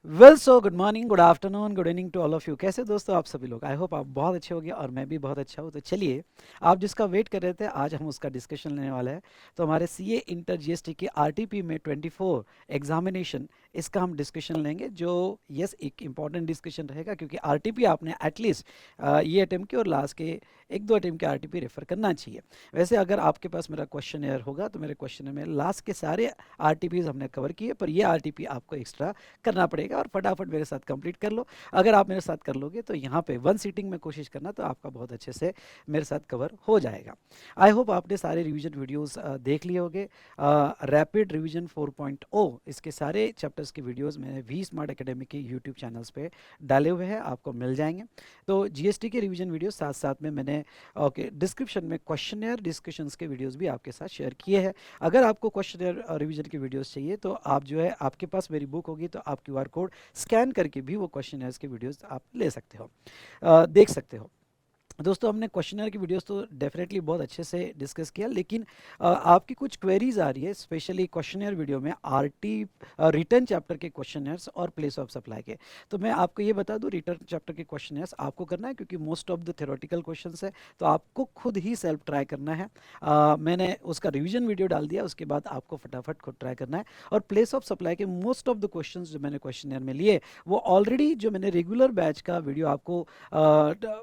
Well so good morning, good afternoon, good evening to all of you. कैसे दोस्तों आप सभी लोग? आई होप आप बहुत अच्छे होंगे और मैं भी बहुत अच्छा हूँ। तो चलिए, आप जिसका वेट कर रहे थे आज हम उसका डिस्कशन लेने वाले हैं। तो हमारे सीए इंटर जीएसटी की आरटीपी में 24 एग्जामिनेशन, इसका हम डिस्कशन लेंगे, जो यस एक इम्पॉर्टेंट डिस्कशन रहेगा क्योंकि आरटीपी आपने एटलीस्ट ये अटेम्प्ट की और लास्ट के एक दो अटेम्प्ट के आरटीपी रेफर करना चाहिए। वैसे अगर आपके पास मेरा क्वेश्चन एयर होगा तो मेरे क्वेश्चन में लास्ट के सारे आरटीपीज हमने कवर किए, पर ये आरटीपी आपको एक्स्ट्रा करना पड़ेगा और फटाफट मेरे साथ कंप्लीट कर लो। अगर आप मेरे साथ कर लोगे तो यहाँ पे वन सीटिंग में कोशिश करना, तो आपका बहुत अच्छे से मेरे साथ कवर हो जाएगा। आई होप आपने सारे रिवीजन वीडियोस देख लिए होंगे। रैपिड रिवीजन 4.0 इसके सारे चैप्टर्स के वीडियोस मैंने वी स्मार्ट एकेडमी के यूट्यूब चैनल्स पे डाले हुए हैं, आपको मिल जाएंगे। तो जीएसटी के रिवीजन वीडियो साथ साथ में मैंने ओके डिस्क्रिप्शन में क्वेश्चनर डिस्कशंस के वीडियोस भी आपके साथ शेयर किए हैं। अगर आपको क्वेश्चनर रिवीजन की वीडियोस चाहिए तो आप जो है, आपके पास मेरी बुक होगी तो आप क्यूआर कोड स्कैन करके भी वो क्वेश्चनर्स के वीडियोस आप ले सकते हो, देख सकते हो। दोस्तों हमने क्वेश्चनर की वीडियोस तो डेफिनेटली बहुत अच्छे से डिस्कस किया, लेकिन आपकी कुछ क्वेरीज आ रही है स्पेशली क्वेश्चनर वीडियो में आरटी रिटर्न चैप्टर के क्वेश्चनर्स और प्लेस ऑफ सप्लाई के। तो मैं आपको ये बता दूं, रिटर्न चैप्टर के क्वेश्चनर्स आपको करना है क्योंकि most of the theoretical questions है, तो आपको खुद ही सेल्फ ट्राई करना है। मैंने उसका रिविजन वीडियो डाल दिया, उसके बाद आपको फटाफट खुद ट्राई करना है। और प्लेस ऑफ सप्लाई के मोस्ट ऑफ द क्वेश्चन जो मैंने क्वेश्चनर में लिए वो ऑलरेडी जो मैंने रेगुलर बैच का वीडियो आपको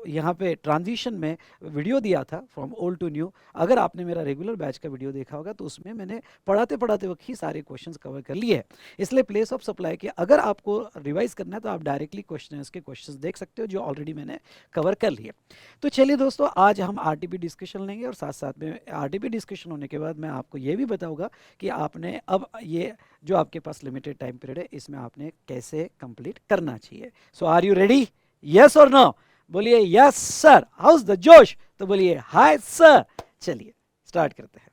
यहाँ पे ट्रांजिशन में वीडियो दिया था फ्रॉम ओल्ड टू न्यू, अगर आपने मेरा रेगुलर बैच का वीडियो देखा होगा तो उसमें मैंने पढ़ाते पढ़ाते वक्त ही सारे क्वेश्चंस कवर कर लिए हैं। इसलिए प्लेस ऑफ सप्लाई के अगर आपको रिवाइज करना है तो आप डायरेक्टली क्वेश्चंस के क्वेश्चंस देख सकते हो जो ऑलरेडी मैंने कवर कर लिए। तो चलिए दोस्तों, आज हम आरटीपी डिस्कशन लेंगे और साथ साथ में आरटीपी डिस्कशन होने के बाद मैं आपको ये भी बताऊंगा कि आपने अब ये जो आपके पास लिमिटेड टाइम पीरियड है इसमें आपने कैसे कंप्लीट करना चाहिए। सो आर यू रेडी? यस और नो? बोलिए यस सर। हाउस द जोश? तो बोलिए हाय सर। चलिए स्टार्ट करते हैं।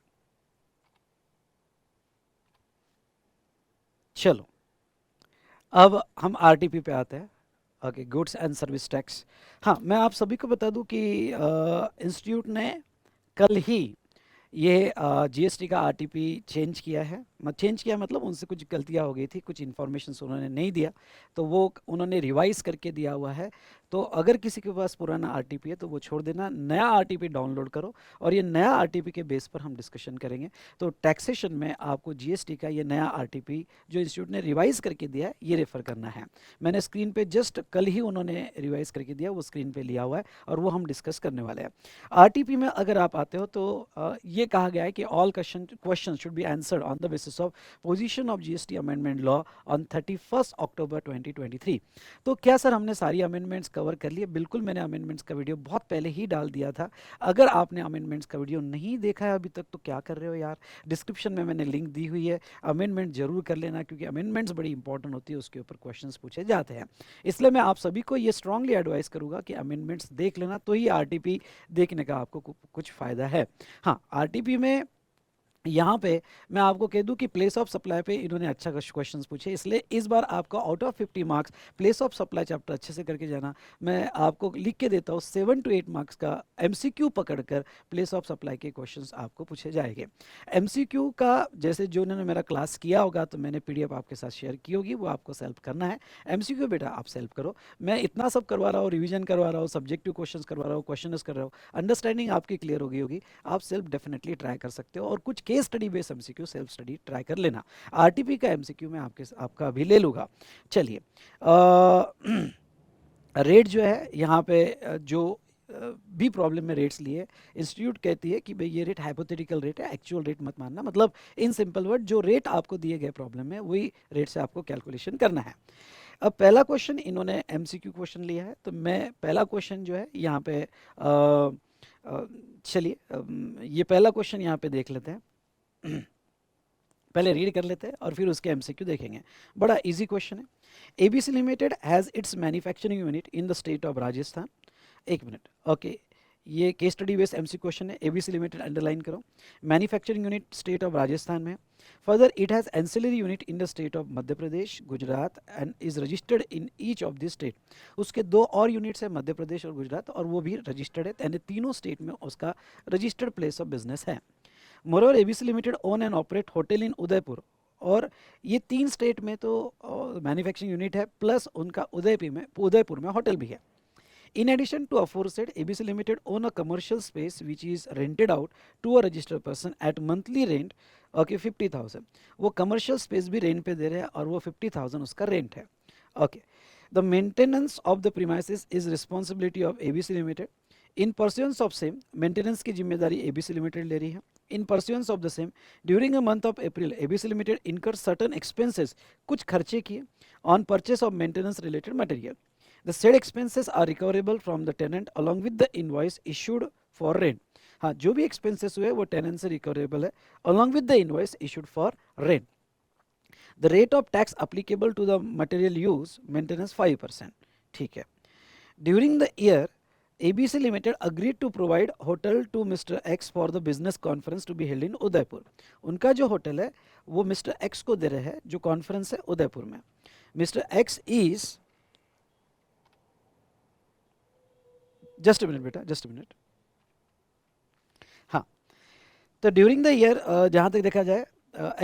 चलो, अब हम आरटीपी पे आते हैं। Okay, goods and service tax. हाँ, मैं आप सभी को बता दूं कि इंस्टीट्यूट ने कल ही ये जीएसटी का आरटीपी चेंज किया है। चेंज किया मतलब उनसे कुछ गलतियां हो गई थी, कुछ इन्फॉर्मेशन उन्होंने नहीं दिया, तो वो उन्होंने रिवाइज करके दिया हुआ है। तो अगर किसी के पास पुराना आरटीपी है तो वो छोड़ देना, नया आरटीपी डाउनलोड करो और ये नया आरटीपी के बेस पर हम डिस्कशन करेंगे। तो टैक्सेशन में आपको जीएसटी का ये नया आरटीपी जो इंस्टीट्यूट ने रिवाइज करके दिया है ये रेफर करना है। मैंने स्क्रीन पे जस्ट कल ही उन्होंने रिवाइज करके दिया, वो स्क्रीन पे लिया हुआ है और वो हम डिस्कस करने वाले हैं। आरटीपी में अगर आप आते हो तो ये कहा गया है कि all question should be answered on the basis of position of GST amendment law on 31 अक्टूबर 2023। तो क्या सर हमने सारी अमेंडमेंट्स कवर कर लिए? बिल्कुल, मैंने अमेंडमेंट्स का वीडियो बहुत पहले ही डाल दिया था। अगर आपने अमेंडमेंट्स का वीडियो नहीं देखा है अभी तक तो क्या कर रहे हो यार, डिस्क्रिप्शन में मैंने लिंक दी हुई है, अमेंडमेंट जरूर कर लेना क्योंकि अमेंडमेंट्स बड़ी इंपॉर्टेंट होती है, उसके ऊपर क्वेश्चंस पूछे जाते हैं। इसलिए मैं आप सभी को ये स्ट्रांगली एडवाइस करूंगा कि अमेंडमेंट्स देख लेना, तो ही आरटीपी देखने का आपको कुछ फायदा है। हाँ, आरटीपी में यहाँ पे मैं आपको कह दूं कि प्लेस ऑफ सप्लाई पे इन्होंने अच्छा क्वेश्चंस पूछे, इसलिए इस बार आपको out of 50 marks place of supply chapter अच्छे से करके जाना। मैं आपको लिख के देता हूँ 7 to 8 मार्क्स का एमसीक्यू पकड़कर प्लेस ऑफ सप्लाई के क्वेश्चंस आपको पूछे जाएंगे। एमसीक्यू का जैसे जो उन्होंने मेरा क्लास किया होगा तो मैंने पीडीएफ आपके साथ शेयर की होगी, वो आपको सेल्फ करना है। एमसीक्यू बेटा आप सेल्फ करो, मैं इतना सब करवा रहा हूँ, रिविजन करवा रहा हूँ, सब्जेक्टिव क्वेश्चंस करवा रहा हूँ, क्वेश्चंस कर रहा हूँ, अंडरस्टैंडिंग आपकी क्लियर हो गई होगी। आप सेल्फ डेफिनेटली ट्राई कर सकते हो और कुछ case study based MCQ self study try कर लेना। आरटीपी का एमसीक्यू मैं आपका अभी ले लूँगा। चलिए, रेट जो है यहाँ पे जो भी प्रॉब्लम में रेट्स लिए, इंस्टीट्यूट कहती है कि भाई ये रेट हाइपोथेटिकल रेट है, एक्चुअल रेट मत मानना। मतलब इन सिंपल वर्ड, जो रेट आपको दिए गए प्रॉब्लम में वही रेट से आपको कैलकुलेशन करना है। अब पहला क्वेश्चन इन्होंने एमसीक्यू क्वेश्चन लिया है, तो मैं पहला क्वेश्चन जो है यहाँ पे चलिए ये पहला क्वेश्चन यहाँ पे देख लेते हैं। पहले रीड कर लेते हैं और फिर उसके एमसीक्यू देखेंगे। बड़ा इजी क्वेश्चन है। ABC limited has its manufacturing unit in the state of Rajasthan. एक मिनट, ओके, ये case study based MC question है। एबीसी लिमिटेड अंडरलाइन करो। Manufacturing unit state of Rajasthan में। Further it has ancillary unit in the state of Madhya Pradesh, Gujarat and is registered in each of this state. उसके दो और units है मध्य प्रदेश और गुजरात, और वो भी रजिस्टर्ड है, यानी तीनों स्टेट में उसका रजिस्टर्ड प्लेस ऑफ बिजनेस है। Moreover, ABC Limited own and operate hotel in Udaipur और ये 3 स्टेट में तो मैन्युफैक्चरिंग यूनिट है, प्लस उनका उदयपुर में होटल भी है। In addition to aforesaid, ABC Limited own a commercial space which is rented out to a registered person at monthly rent, okay, 50,000. वो commercial space भी rent पे दे रहे हैं और वो 50,000 उसका rent है. Okay. The maintenance of the premises is responsibility of ABC Limited. In pursuance of same, maintenance की जिम्मेदारी ABC Limited ले रही है. In pursuance of the same, during a month of April, ABC Limited incurred certain expenses, कुछ खर्चे किए on purchase of maintenance related material. The said expenses are recoverable from the tenant along with the invoice issued for rent. हाँ, जो भी expenses हुए वो tenant से recoverable है along with the invoice issued for rent. The rate of tax applicable to the material use maintenance 5%. ठीक है. During the year, ABC Limited agreed to provide hotel to Mr. X for the business conference to be held in Udaipur. उनका जो hotel है वो Mr. X को दे रहे हैं जो कॉन्फ्रेंस है उदयपुर में. Mr. X is just minute बेटा, जस्ट मिनट. हाँ, तो ड्यूरिंग द ईयर जहाँ तक देखा जाए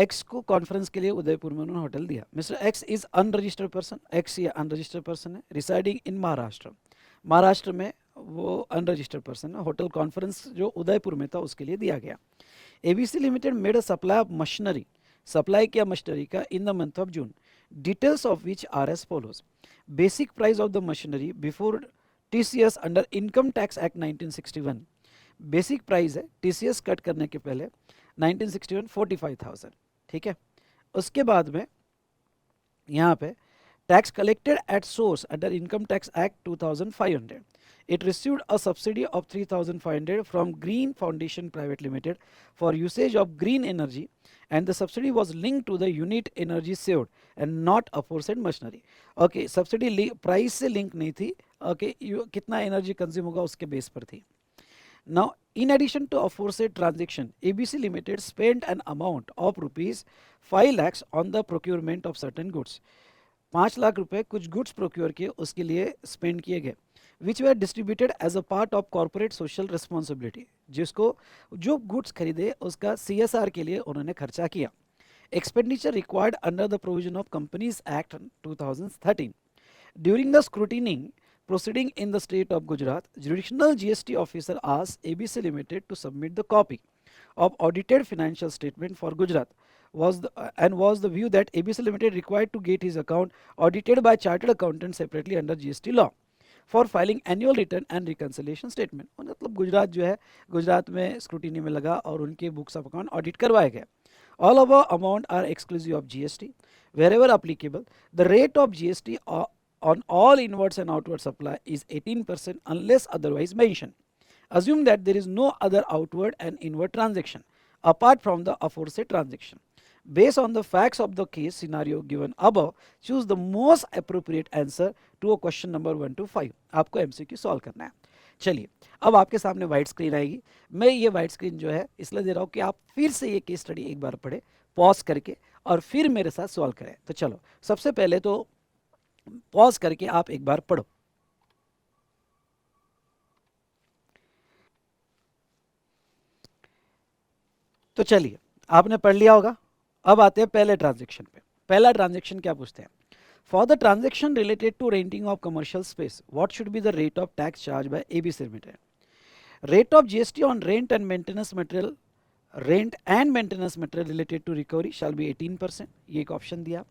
एक्स को कॉन्फ्रेंस के लिए उदयपुर में उन्होंने होटल दिया. Mister X is unregistered person. X ये अनरजिस्टर्ड पर्सन है रिसाइडिंग इन महाराष्ट्र. महाराष्ट्र में वो अनरजिस्टर्ड पर्सन है. होटल कॉन्फ्रेंस जो उदयपुर में था उसके लिए दिया गया. ABC limited made a supply of machinery. Supply किया मशीनरी का in the month of June. Details of which are as follows. Basic price of the machinery before TCS under income tax act 1961. Basic price है TCS cut करने के पहले 1961 45,000. ठीक है. उसके बाद में यहाँ पे tax collected at source under income tax act 2500. It received a subsidy of 3,500 from Green Foundation Private Limited for usage of green energy, and the subsidy was linked to the unit energy saved and not aforesaid machinery. Okay, subsidy price से link नहीं थी. Okay, कितना energy consume होगा उसके base पर थी. Now, in addition to aforesaid transaction, ABC Limited spent an amount of rupees 5 lakhs on the procurement of certain goods. 5 lakh रुपए कुछ गुड्स प्रोक्योर किए उसके लिए स्पेंड किए गए, which were distributed as a part of corporate social responsibility. जिसको जो goods खरीदे उसका CSR के लिए उन्होंने खर्चा किया. Expenditure required under the provision of companies act 2013. During the scrutinising proceeding in the state of Gujarat, jurisdictional GST officer asked ABC Limited to submit the copy of audited financial statement for Gujarat. Was the view that ABC Limited required to get his account audited by chartered accountant separately under GST law for filing annual return and reconciliation statement. मतलब गुजरात जो है गुजरात में scrutiny में लगा और उनके books of account audit करवाए गए. All of our amount are exclusive of GST. Wherever applicable, the rate of GST on all inwards and outward supply is 18% unless otherwise mentioned. Assume that there is no other outward and inward transaction apart from the aforesaid transaction. Based on the facts of the case scenario given above, choose the most appropriate answer to a question number 1 to 5. आपको MCQ solve करना है. चलिए, अब आपके सामने white screen आएगी. मैं ये वाइट स्क्रीन जो है इसलिए दे रहा हूँ कि आप फिर से ये केस स्टडी एक बार पढ़े पॉज करके और फिर मेरे साथ सॉल्व करें. तो चलो, सबसे पहले तो पॉज करके आप एक बार पढ़ो. तो चलिए, आपने पढ़ लिया होगा. अब आते हैं पहले ट्रांजैक्शन पे. पहला ट्रांजैक्शन क्या पूछते हैं? For the transaction related to renting of commercial space, what should be the rate of tax charge by ABC limited? Rate of GST on rent and maintenance material, rent and maintenance material related to recovery shall be 18%. ये एक option दिया.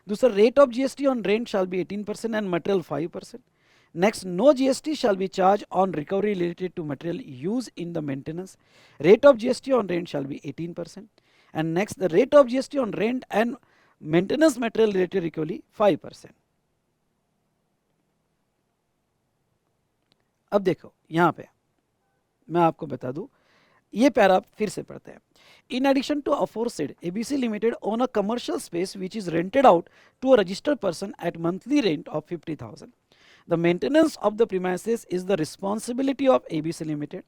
दूसरा, rate of GST on rent shall be 18% and material 5%. Next, no GST shall be charged on recovery related to material used in the maintenance. Rate of GST on rent shall be 18%. And next, the rate of GST on rent and maintenance material related recovery 5%. अब देखो यहाँ पे मैं आपको बता दूं, ये para फिर से पढ़ते हैं. In addition to aforesaid, ABC Limited own a commercial space which is rented out to a registered person at monthly rent of 50,000. The maintenance of the premises is the responsibility of ABC Limited.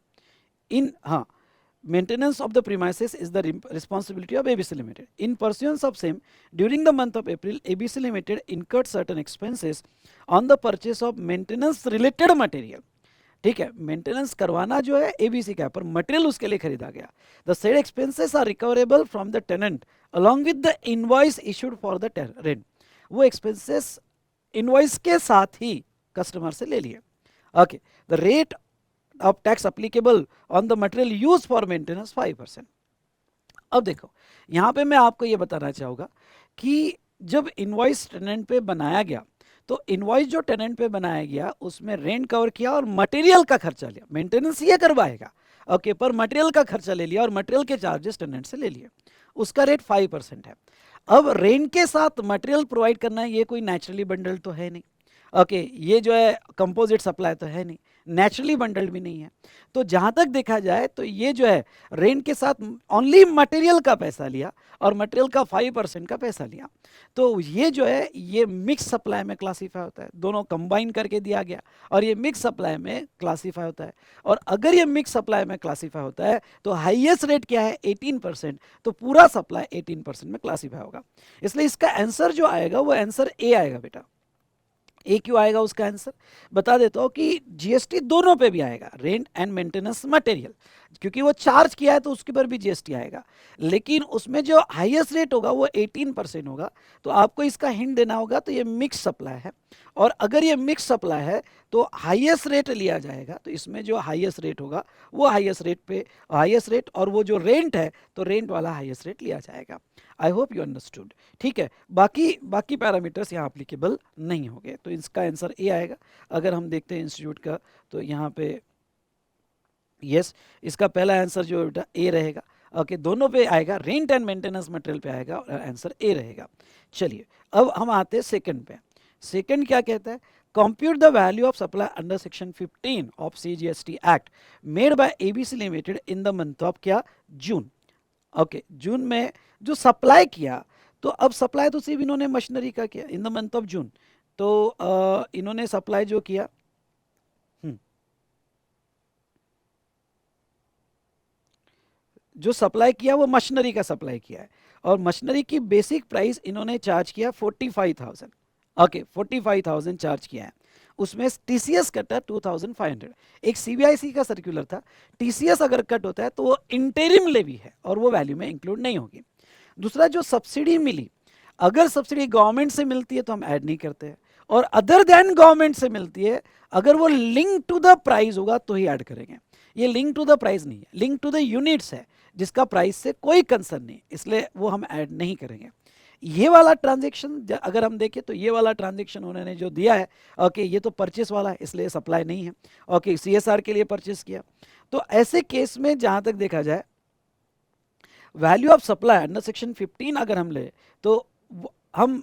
Maintenance of the premises is the responsibility of ABC Limited. In pursuance of same, during the month of April, ABC Limited incurred certain expenses on the purchase of maintenance related material. ठीक है, maintenance करवाना जो है ABC का है, पर material उसके लिए खरीदा गया। The said expenses are recoverable from the tenant along with the invoice issued for the rent. वो एक्सपेंसेस इनवॉइस के साथ ही कस्टमर से ले लिए। Okay, the rate of tax applicable on the material use for maintenance 5%। अब देखो, यहाँ पे मैं आपको ये बताना चाहूँगा कि जब इनवॉइस टेनेंट पे बनाया गया, तो इनवॉइस जो टेनेंट पे बनाया गया उसमें रेंट कवर किया और मटेरियल का खर्चा लिया। मेंटेनेंस ये करवाएगा, ओके, पर मटेरियल का खर्चा ले लिया और मटेरियल के चार्जेस टेनेंट से ले लिए। उसका रेट 5% है। अब रेंट के साथ मटेरियल प्रोवाइड करना है, ये कोई नेचुरली बंडल तो है नहीं। ओके, ये जो है कंपोजिट सप्लाई तो है नहीं, नेचुरली बंडल्ड भी नहीं है। तो जहाँ तक देखा जाए तो ये जो है रेंट के साथ ओनली मटेरियल का पैसा लिया और मटेरियल का 5% का पैसा लिया। तो ये जो है ये मिक्स सप्लाई में क्लासीफाई होता है, दोनों कंबाइन करके दिया गया और ये मिक्स सप्लाई में क्लासीफाई होता है। और अगर ये मिक्स सप्लाई में क्लासीफाई होता है तो हाईएस्ट रेट क्या है 18%, तो पूरा सप्लाई 18% में क्लासीफाई होगा। इसलिए इसका आंसर जो आएगा वो आंसर ए आएगा बेटा। ए क्यों आएगा उसका आंसर बता देता हूँ कि जीएसटी दोनों पे भी आएगा, रेंट एंड मेंटेनेंस मटेरियल, क्योंकि वो चार्ज किया है तो उसके पर भी जीएसटी आएगा। लेकिन उसमें जो हाईएस्ट रेट होगा वो 18% होगा। तो आपको इसका हिंट देना होगा, तो ये मिक्स सप्लाई है और अगर ये मिक्स सप्लाई है तो हाईएस्ट रेट लिया जाएगा। तो इसमें जो हाईएस्ट रेट होगा वो हाईएस्ट रेट पे हाईएस्ट रेट, और वो जो रेंट है तो रेंट वाला हाईएस्ट रेट लिया जाएगा। I hope you understood. ठीक है, बाकी पैरामीटर्स यहाँ अप्लीकेबल नहीं होंगे, तो इसका आंसर ए आएगा। अगर हम देखते हैं इंस्टीट्यूट का तो यहाँ पे यस, इसका पहला आंसर जो बेटा ए रहेगा। ओके, दोनों पे आएगा, रेंट एंड मेंटेनेंस मटेरियल पे आएगा और आंसर ए रहेगा। चलिए अब हम आते हैं सेकंड पे। सेकंड क्या कहता है, compute the value of supply under section 15 of CGST act made by ABC limited in the month of क्या, जून। ओके, जून में जो सप्लाई किया, तो अब सप्लाई तो सिर्फ इन्होंने मशीनरी का किया इन द मंथ ऑफ जून। तो इन्होंने सप्लाई जो किया, जो सप्लाई किया वो मशीनरी का सप्लाई किया है और मशीनरी की बेसिक प्राइस इन्होंने चार्ज किया 45,000। ओके, 45,000 चार्ज किया है। उसमें टीसीएस कटा 2,500। एक सीबीआईसी का सर्कुलर था, टीसीएस अगर कट होता है तो वो इंटरिम लेवी है और वो वैल्यू में इंक्लूड नहीं होगी। दूसरा, जो सब्सिडी मिली, अगर सब्सिडी गवर्नमेंट से मिलती है तो हम ऐड नहीं करते हैं, और अदर देन गवर्नमेंट से मिलती है अगर वो लिंक टू द प्राइस होगा तो ही ऐड करेंगे। ये लिंक टू द प्राइस नहीं है, लिंक टू द यूनिट्स है जिसका प्राइस से कोई कंसर्न नहीं, इसलिए वो हम ऐड नहीं करेंगे। ये वाला ट्रांजेक्शन अगर हम देखें तो ये वाला ट्रांजेक्शन उन्होंने जो दिया है, ओके, ये तो परचेस वाला है इसलिए सप्लाई नहीं है। ओके, सीएसआर के लिए परचेस किया। तो ऐसे केस में जहां तक देखा जाए value of supply under section 15 अगर हम ले तो हम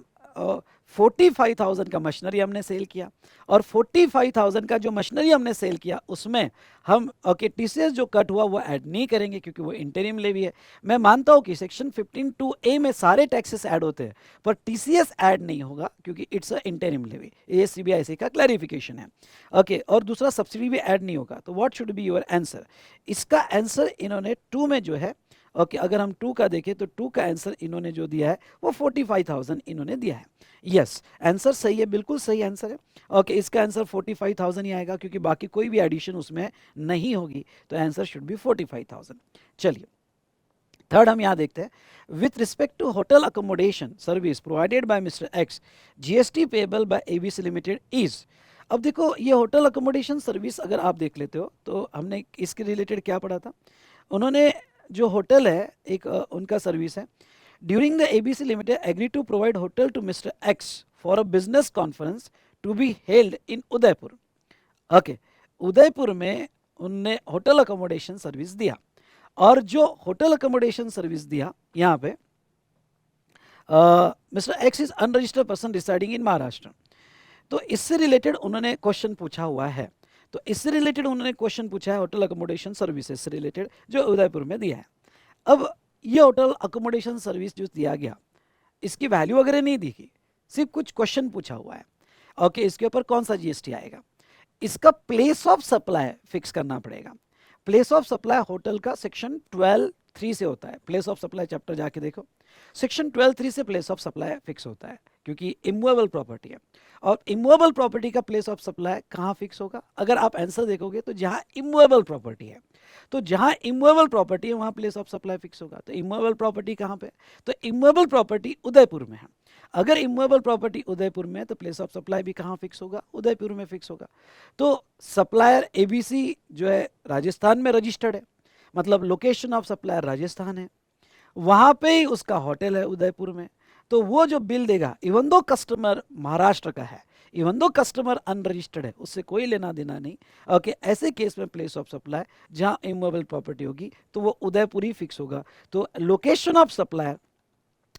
45,000 का मशीनरी हमने सेल किया और 45,000 का जो मशीनरी हमने सेल किया उसमें हम ओके टीसीएस जो कट हुआ वो ऐड नहीं करेंगे क्योंकि वो इंटरिम लेवी है। मैं मानता हूँ कि सेक्शन 15(2)(a) में सारे टैक्सेस ऐड होते हैं पर टीसीएस ऐड नहीं होगा क्योंकि इट्स अ इंटरिम लेवी। ये सीबीआईसी का क्लैरिफिकेशन है। ओके, और दूसरा सब्सिडी भी ऐड नहीं होगा। तो what should be your answer? इसका आंसर इन्होंने 2 में जो है, ओके, अगर हम 2 का देखें तो 2 का आंसर इन्होंने जो दिया है वो 45,000 इन्होंने दिया है। यस, आंसर सही है, बिल्कुल सही आंसर है। ओके, इसका आंसर 45,000 ही आएगा क्योंकि बाकी कोई भी एडिशन उसमें नहीं होगी, तो आंसर शुड बी 45,000। चलिए थर्ड हम यहाँ देखते हैं, with respect to hotel accommodation service provided by mister X, GST payable by ABC limited is. अब देखो, ये होटल अकोमोडेशन सर्विस अगर आप देख लेते हो तो हमने इसके रिलेटेड क्या पढ़ा था, उन्होंने जो होटल है एक उनका सर्विस है। During the ABC limited agree to provide hotel to mister X for a business conference to be held in Udaipur. Okay, Udaipur में उनने होटल अकोमोडेशन सर्विस दिया और जो होटल अकोमोडेशन सर्विस दिया यहाँ पे mister X is unregistered person residing in Maharashtra. तो इससे रिलेटेड उन्होंने क्वेश्चन पूछा हुआ है। तो इससे रिलेटेड उन्होंने क्वेश्चन पूछा है होटल अकोमोडेशन सर्विसेज से रिलेटेड जो उदयपुर में दिया है। अब ये होटल अकोमोडेशन सर्विस जो दिया गया इसकी वैल्यू वगैरह नहीं दी गई, सिर्फ कुछ क्वेश्चन पूछा हुआ है। ओके, इसके ऊपर कौन सा जीएसटी आएगा, इसका प्लेस ऑफ सप्लाई फिक्स करना पड़ेगा। प्लेस ऑफ सप्लाई होटल का सेक्शन 12(3) से होता है। प्लेस ऑफ सप्लाई चैप्टर जाके देखो। सेक्शन 12(3) से प्लेस ऑफ सप्लाई फिक्स होता है क्योंकि इमूवेबल प्रॉपर्टी है। और इमूवेबल प्रॉपर्टी का प्लेस ऑफ सप्लाई कहाँ फिक्स होगा? अगर आप आंसर देखोगे तो जहाँ इमूवेबल प्रॉपर्टी है, तो जहाँ इमूवेबल प्रॉपर्टी है वहाँ प्लेस ऑफ सप्लाई फिक्स होगा। तो इमूवेबल प्रॉपर्टी कहाँ पे? तो इमूवेबल प्रॉपर्टी उदयपुर में है। अगर इमूवेबल प्रॉपर्टी उदयपुर में है तो प्लेस ऑफ सप्लाई भी कहाँ फिक्स होगा? उदयपुर में फिक्स होगा। तो सप्लायर एबीसी जो है राजस्थान में रजिस्टर्ड है, मतलब लोकेशन ऑफ सप्लायर राजस्थान है, वहाँ पे ही उसका होटल है उदयपुर में। तो वो जो बिल देगा, इवन दो कस्टमर महाराष्ट्र का है, इवन दो कस्टमर अनरजिस्टर्ड है, उससे कोई लेना देना नहीं। ओके, ऐसे केस में प्लेस ऑफ सप्लाई जहाँ इमूवेबल प्रॉपर्टी होगी तो वो उदयपुर ही फिक्स होगा। तो location of supply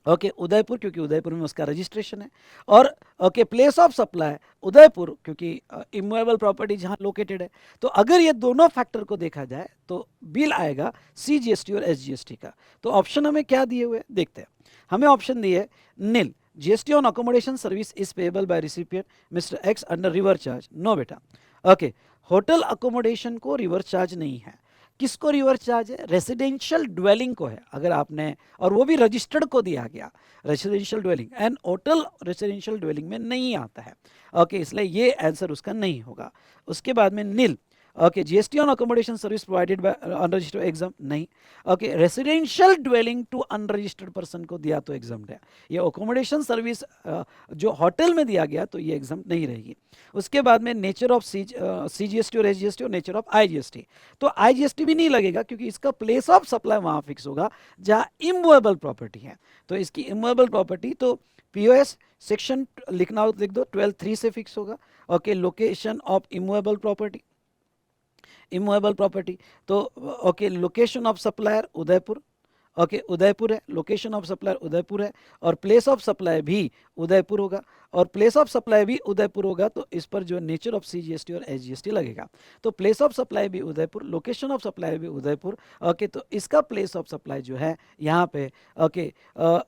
okay Udaipur, क्योंकि उदयपुर में उसका रजिस्ट्रेशन है। और okay place of supply Udaipur, क्योंकि इमूवेबल प्रॉपर्टी जहां लोकेटेड है। तो अगर ये दोनों फैक्टर को देखा जाए तो बिल आएगा सीजीएसटी और एसजीएसटी का। तो ऑप्शन हमें क्या दिए हुए देखते हैं। हमें ऑप्शन दिए nil, GST on accommodation service is payable by recipient mister X under reverse charge. No बेटा, ओके होटल अकोमोडेशन को रिवर्स चार्ज नहीं है। किसको रिवर्स चार्ज है? रेसिडेंशियल ड्वेलिंग को है। अगर आपने, और वो भी रजिस्टर्ड को दिया गया residential dwelling, and hotel residential dwelling में नहीं आता है। ओके, इसलिए ये आंसर उसका नहीं होगा। उसके बाद में nil, okay GST on accommodation service provided by unregistered exam नहीं। Okay residential dwelling to unregistered person को दिया तो एग्जाम है। ये अकोमोडेशन सर्विस जो होटल में दिया गया तो ये एग्जाम नहीं रहेगी। उसके बाद में नेचर ऑफ सीजीएसटी और एसजीएसटी और नेचर ऑफ आईजीएसटी, तो आईजीएसटी भी नहीं लगेगा क्योंकि इसका प्लेस ऑफ सप्लाई वहां फिक्स होगा जहां इमूवेबल प्रॉपर्टी है। तो इसकी इमूवेबल प्रॉपर्टी तो पीओएस सेक्शन लिखना लिख दो 12(3) से फिक्स होगा। Okay location of immovable property, immovable property तो okay location of supplier Udaipur, okay Udaipur है, लोकेशन ऑफ सप्लायर उदयपुर है, और प्लेस ऑफ सप्लाई भी उदयपुर होगा। और प्लेस ऑफ सप्लाई भी उदयपुर होगा तो इस पर जो नेचर ऑफ सीजीएसटी और एसजीएसटी लगेगा। तो प्लेस ऑफ सप्लाई भी उदयपुर, लोकेशन ऑफ सप्लाई भी उदयपुर। ओके तो इसका प्लेस ऑफ सप्लाई जो है यहाँ पे ओके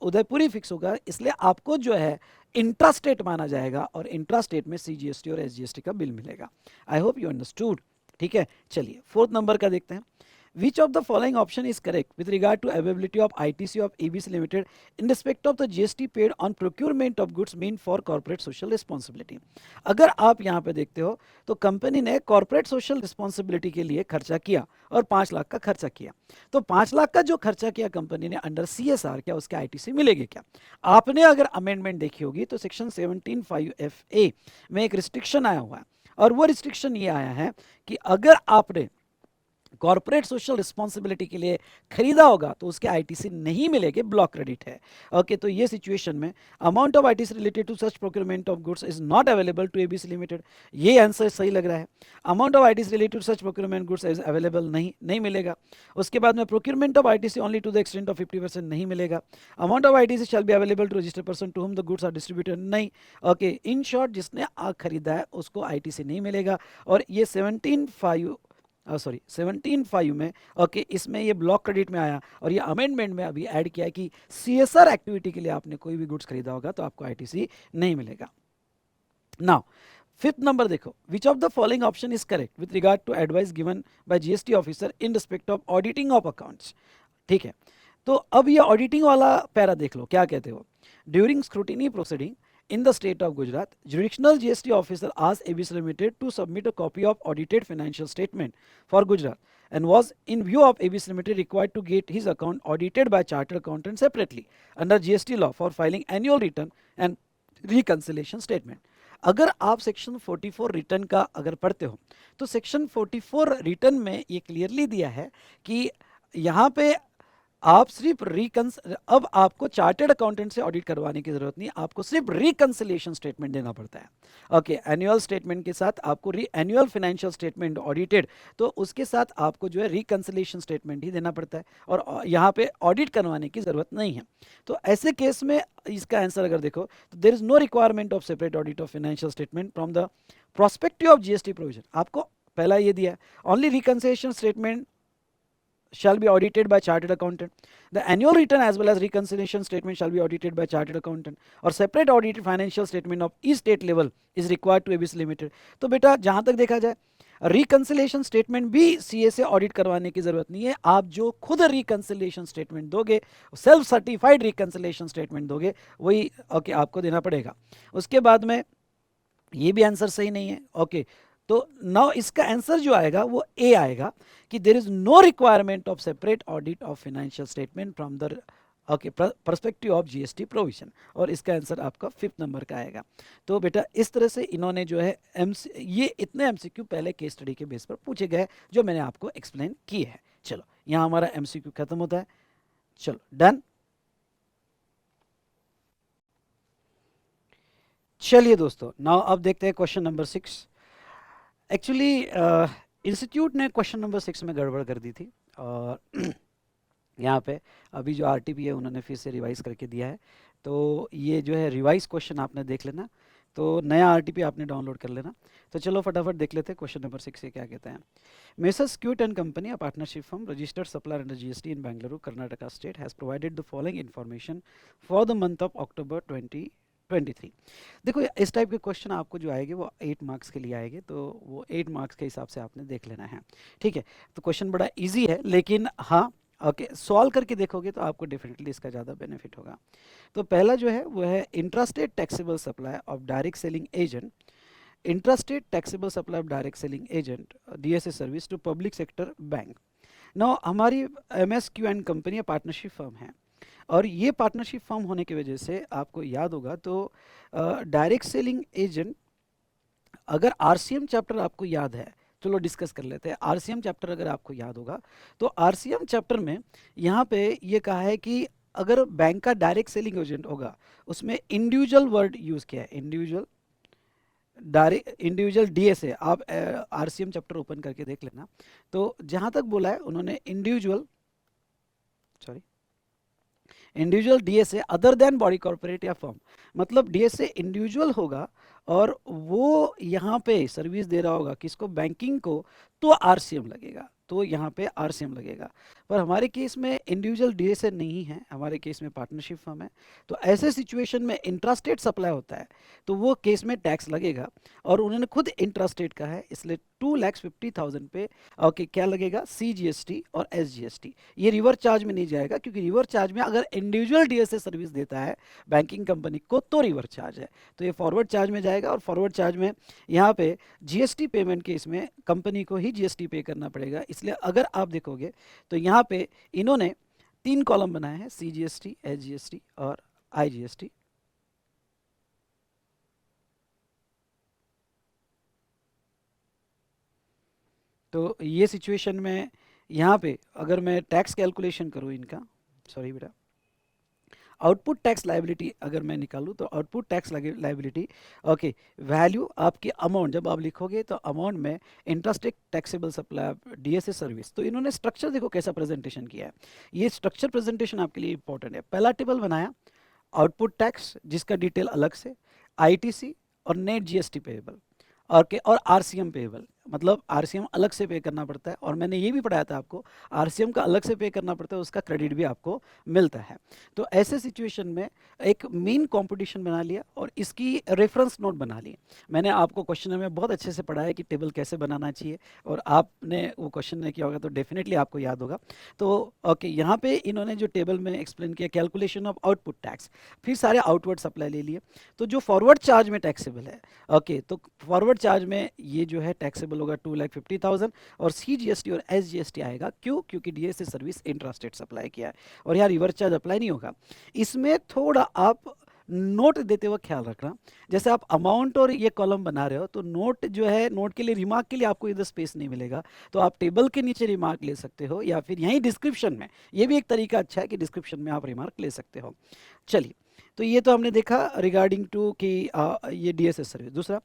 उदयपुर ही फिक्स होगा। इसलिए आपको जो है इंट्रास्टेट माना जाएगा और इंट्रास्टेट में सीजीएसटी और एसजीएसटी का बिल मिलेगा। I hope you understood. ठीक है, चलिए फोर्थ नंबर का देखते हैं। Which of the following option is correct with regard to availability of ITC of ABC Limited in respect of the GST paid on procurement of goods meant for corporate social responsibility? अगर आप यहाँ पे देखते हो तो company ने corporate social responsibility के लिए खर्चा किया और 5 लाख का खर्चा किया। तो 5 लाख का जो खर्चा किया कंपनी ने अंडर CSR, क्या उसके ITC मिलेगी क्या? आपने अगर अमेंडमेंट देखी होगी तो सेक्शन 17(5)(FA में एक रिस्ट्रिक्शन आया हुआ है, और वो रिस्ट्रिक्शन ये आया है कि अगर आपने कॉर्पोरेट सोशल रिस्पॉन्सिबिलिटी के लिए खरीदा होगा तो उसके आईटीसी नहीं मिलेंगे, ब्लॉक क्रेडिट है। ओके तो ये सिचुएशन में amount of ITC related to such procurement of goods is not available to ABC limited, ये आंसर सही लग रहा है। Amount of ITC related to such procurement goods is available नहीं मिलेगा। उसके बाद में procurement of ITC only to the extent of 50% नहीं मिलेगा। Amount of ITC shall be available to registered person to whom the goods are distributed नहीं। Okay in short जिसने खरीदा है उसको आईटीसी नहीं मिलेगा। और ये 17(5) में ओके इसमें ये ब्लॉक क्रेडिट में आया, और ये अमेंडमेंट में अभी ऐड किया है कि सीएसआर एक्टिविटी के लिए आपने कोई भी गुड्स खरीदा होगा तो आपको आईटीसी नहीं मिलेगा। नाउ फिफ्थ नंबर देखो, which of the following option is correct with regard to advice given by GST officer in respect of auditing of accounts. ठीक है, तो अब ये ऑडिटिंग वाला पैरा देख लो, क्या कहते हो। During scrutiny proceeding in the state of Gujarat, jurisdictional GST officer asked ABC Limited to submit a copy of audited financial statement for Gujarat, and was in view of ABC Limited required to get his account audited by chartered accountant separately under GST law for filing annual return and reconciliation statement. अगर आप section 44 return का अगर पढ़ते हो तो section 44 return में ये clearly दिया है कि यहाँ पे आप सिर्फ अब आपको चार्टर्ड अकाउंटेंट से ऑडिट करवाने की जरूरत नहीं, आपको सिर्फ रिकंसिलिएशन स्टेटमेंट देना पड़ता है। ओके एनुअल स्टेटमेंट के साथ आपको एनुअल फाइनेंशियल स्टेटमेंट ऑडिटेड, तो उसके साथ आपको जो है रिकंसिलिएशन स्टेटमेंट ही देना पड़ता है, और यहाँ पे ऑडिट करवाने की जरूरत नहीं है। तो ऐसे केस में इसका आंसर अगर देखो तो there is no requirement of separate audit of financial statement from the prospective of GST provision. आपको पहला ये दिया है, only reconciliation statement shall be audited by chartered accountant. The annual return as well as reconciliation statement shall be audited by chartered accountant, और separate audited financial statement of each state level is required to ABC Limited. तो बेटा जहाँ तक देखा जाए reconciliation statement भी CA से audit करवाने की जरूरत नहीं है, आप जो खुद रिकंसिलेशन स्टेटमेंट दोगे, सेल्फ सर्टिफाइड रिकंसिलेशन स्टेटमेंट दोगे, वही ओके आपको देना पड़ेगा। उसके बाद में ये भी आंसर सही नहीं है। ओके, तो नाउ इसका आंसर जो आएगा वो ए आएगा कि there is no requirement of separate audit of financial statement from the okay perspective of GST provision, और इसका आंसर आपका 5th नंबर का आएगा। तो बेटा इस तरह से इन्होंने जो है ये इतने एमसीक्यू पहले केस स्टडी के बेस पर पूछे गए जो मैंने आपको एक्सप्लेन किए हैं। चलो यहाँ हमारा एमसीक्यू खत्म होता है। चलो डन। चलिए दोस्तों, नाउ अब देखते हैं क्वेश्चन नंबर 6। एक्चुअली इंस्टीट्यूट ने क्वेश्चन नंबर 6 में गड़बड़ कर दी थी, और यहाँ पे अभी जो आरटीपी है उन्होंने फिर से रिवाइज करके दिया है। तो ये जो है रिवाइज क्वेश्चन आपने देख लेना, तो नया आरटीपी आपने डाउनलोड कर लेना। तो चलो फटाफट देख लेते हैं क्वेश्चन नंबर 6 से क्या कहते हैं। Messrs cute and company, a partnership firm registered supplier under GST in Bengaluru, Karnataka state, has provided the following information for the month of October 2023। देखो इस टाइप के क्वेश्चन आपको जो आएंगे वो 8 मार्क्स के लिए आएंगे, तो वो 8 मार्क्स के हिसाब से आपने देख लेना है, ठीक है। तो क्वेश्चन बड़ा इजी है, लेकिन हाँ ओके सॉल्व करके देखोगे तो आपको डेफिनेटली इसका ज़्यादा बेनिफिट होगा। तो पहला जो है वो है intrastate taxable supply of direct selling agent, intrastate taxable supply of direct selling agent DSA service to public sector bank. Now हमारी MSQ and company partnership firm है, और ये पार्टनरशिप फर्म होने की वजह से आपको याद होगा तो डायरेक्ट सेलिंग एजेंट, अगर आरसीएम चैप्टर आपको याद है, चलो डिस्कस कर लेते हैं। आरसीएम चैप्टर अगर आपको याद होगा तो आरसीएम चैप्टर में यहाँ पे ये कहा है कि अगर बैंक का डायरेक्ट सेलिंग एजेंट होगा, उसमें इंडिविजुअल वर्ड यूज किया है, इंडिविजुअल डायरेक्ट इंडिविजुअल डीएसए। आप आरसीएम चैप्टर ओपन करके देख लेना। तो जहाँ तक बोला है उन्होंने individual, sorry, individual DSA other than body corporate या फर्म, मतलब डीएसए इंडिविजुअल होगा और वो यहाँ पे सर्विस दे रहा होगा किसको, बैंकिंग को, तो आरसीएम लगेगा, तो यहाँ पे आरसीएम लगेगा। पर हमारे केस में इंडिविजुअल डीएसए नहीं है, हमारे केस में पार्टनरशिप फर्म है। तो ऐसे सिचुएशन में इंट्रास्टेट सप्लाई होता है तो वो केस में टैक्स लगेगा, और उन्होंने खुद इंट्रास्टेट का है, इसलिए 2,50,000 पे ओके क्या लगेगा, सीजीएसटी और एसजीएसटी। ये रिवर्स चार्ज में नहीं जाएगा, क्योंकि रिवर्स चार्ज में अगर इंडिविजुअल डीएसए सर्विस देता है बैंकिंग कंपनी को तो रिवर्स चार्ज है, तो ये फॉरवर्ड चार्ज में जाएगा। और फॉरवर्ड चार्ज में यहाँ पे जीएसटी पेमेंट के इसमें कंपनी को ही जीएसटी पे करना पड़ेगा। इसलिए अगर आप देखोगे तो यहाँ पे इन्होंने 3 कॉलम बनाए हैं, सीजीएसटी, एसजीएसटी और आईजीएसटी। तो ये सिचुएशन में यहाँ पे अगर मैं टैक्स कैलकुलेशन करूँ इनका, सॉरी बेटा, आउटपुट टैक्स लाइबिलिटी अगर मैं निकालूँ तो output tax liability okay value आपकी अमाउंट जब आप लिखोगे तो अमाउंट में interest taxable supply DSA service. तो इन्होंने स्ट्रक्चर देखो कैसा प्रेजेंटेशन किया है, ये स्ट्रक्चर प्रेजेंटेशन आपके लिए इंपॉर्टेंट है। पहला टेबल बनाया आउटपुट टैक्स जिसका डिटेल अलग से, आईटीसी और नेट जीएसटी पेएबल, और आरसीएम पेएबल, मतलब आरसीएम अलग से पे करना पड़ता है। और मैंने ये भी पढ़ाया था आपको, आरसीएम का अलग से पे करना पड़ता है, उसका क्रेडिट भी आपको मिलता है। तो ऐसे सिचुएशन में एक मेन कंपटीशन बना लिया और इसकी रेफरेंस नोट बना लिए। मैंने आपको क्वेश्चन में बहुत अच्छे से पढ़ाया कि टेबल कैसे बनाना चाहिए, और आपने वो क्वेश्चन नहीं किया होगा तो डेफिनेटली आपको याद होगा। तो ओके यहाँ पे इन्होंने जो टेबल में एक्सप्लेन किया कैलकुलेशन ऑफ आउटपुट टैक्स, फिर सारे आउटवर्ड सप्लाई ले लिए। तो जो फॉरवर्ड चार्ज में टैक्सेबल है, ओके तो फॉरवर्ड चार्ज में ये जो है टैक्सेबल होगा 2,50,000, और सीजीएसटी और एसजीएसटी आएगा, क्यों, क्योंकि डीएसए सर्विस इंट्रास्टेट सप्लाई किया है, और यहाँ रिवर्स चार्ज अप्लाई नहीं होगा। इसमें थोड़ा आप नोट देते हुए ख्याल रखना, जैसे आप अमाउंट और ये कॉलम बना रहे हो तो नोट जो है, नोट के लिए रिमार्क के लिए आपको इधर स्पेस नहीं मिलेगा, तो आप टेबल के नीचे रिमार्क ले सकते हो, या फिर यहीं डिस्क्रिप्शन में, ये भी एक तरीका अच्छा है कि डिस्क्रिप्शन में आप रिमार्क ले सकते हो। चलिए, तो ये तो हमने देखा रिगार्डिंग टू कि ये डीएसए सर्विस। दूसरा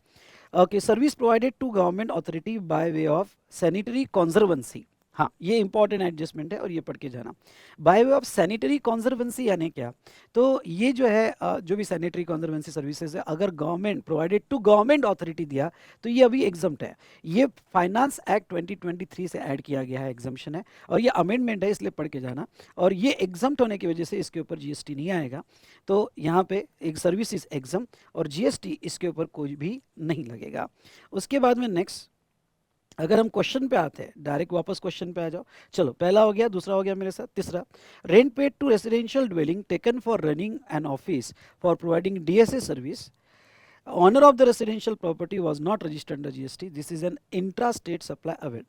okay service provided to government authority by way of sanitary conservancy, हाँ ये इंपॉर्टेंट एडजस्टमेंट है और ये पढ़ के जाना। बाय वे ऑफ सैनिटरी कॉन्जर्वेंसी यानी क्या, तो ये जो है जो भी सैनिटरी कॉन्जर्वेंसी सर्विसेज है, अगर government provided to government authority दिया तो ये अभी एग्जम्प्ट है। ये फाइनेंस एक्ट 2023 से ऐड किया गया है, एग्जम्पशन है, और ये अमेंडमेंट है, इसलिए पढ़ के जाना। और ये एग्जम्प्ट होने की वजह से इसके ऊपर जीएसटी नहीं आएगा, तो यहाँ पे एक सर्विस इज एग्जम्प्ट और जीएसटी इसके ऊपर कोई भी नहीं लगेगा। उसके बाद में नेक्स्ट अगर हम क्वेश्चन पे आते हैं, डायरेक्ट वापस क्वेश्चन पे आ जाओ। चलो, पहला हो गया, दूसरा हो गया मेरे साथ, तीसरा, rent paid to residential dwelling taken for running an office for providing DSA service, owner of the residential property was not registered under GST. This is an intra-state supply event.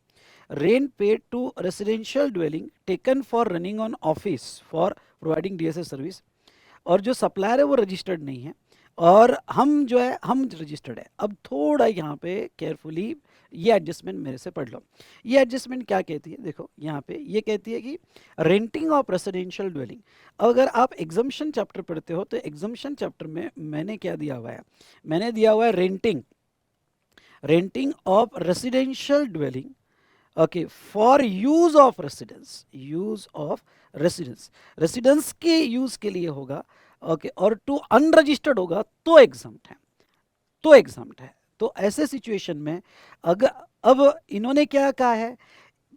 Rent paid to residential dwelling taken for running on office for providing DSA service, और जो supplier है वो registered नहीं है, और हम जो है हम रजिस्टर्ड है। अब थोड़ा यहाँ पे केयरफुली ये एडजस्टमेंट मेरे से पढ़ लो। ये एडजस्टमेंट क्या कहती है, देखो यहाँ पे ये कहती है कि रेंटिंग ऑफ रेसिडेंशियल ड्वेलिंग। अगर आप एग्जम्पशन चैप्टर पढ़ते हो तो एग्जम्पशन चैप्टर में मैंने क्या दिया हुआ है, मैंने दिया हुआ है renting of residential dwelling, okay, for use of residence, residence के यूज के लिए होगा, ओके, और टू अनरजिस्टर्ड होगा तो एग्जम्प्ट है, तो एग्जम्प्ट है। तो ऐसे सिचुएशन में अगर, अब इन्होंने क्या कहा है,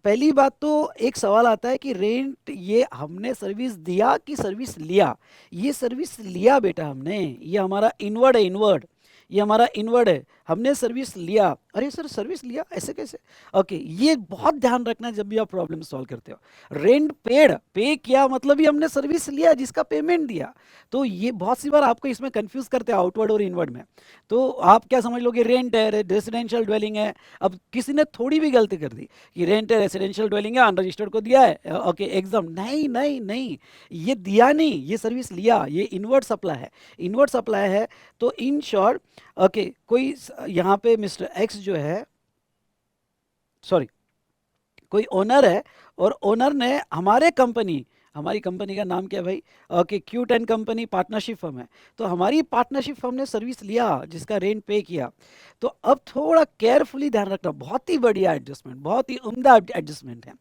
पहली बात तो एक सवाल आता है कि रेंट ये हमने सर्विस दिया कि सर्विस लिया। ये सर्विस लिया बेटा हमने, ये हमारा इनवर्ड है, इनवर्ड, ये हमारा इनवर्ड है, हमने सर्विस लिया। अरे सर सर्विस लिया ऐसे कैसे? ओके, ये बहुत ध्यान रखना है जब भी आप प्रॉब्लम सॉल्व करते हो। रेंट पेड, पे किया मतलब ही हमने सर्विस लिया जिसका पेमेंट दिया। तो ये बहुत सी बार आपको इसमें कंफ्यूज करते हैं आउटवर्ड और इनवर्ड में। तो आप क्या समझ लोगे, रेंट है, रेसिडेंशियल ड्वेलिंग है। अब किसी ने थोड़ी भी गलती कर दी कि रेंट है, रेसिडेंशियल ड्वेलिंग है, अनरजिस्टर्ड को दिया है, ओके एग्जाम, नहीं नहीं नहीं, ये दिया नहीं, ये सर्विस लिया, ये इनवर्ड सप्लाई है, इनवर्ड सप्लाई है। तो इन शॉर्ट, ओके, कोई यहाँ पे मिस्टर एक्स जो है, सॉरी, कोई ओनर है, और ओनर ने हमारी कंपनी का नाम क्या है भाई, okay, cute and company partnership firm है। तो हमारी पार्टनरशिप फर्म ने सर्विस लिया जिसका रेंट पे किया। तो अब थोड़ा केयरफुली ध्यान रखना, बहुत ही बढ़िया एडजस्टमेंट, बहुत ही उम्दा एडजस्टमेंट है।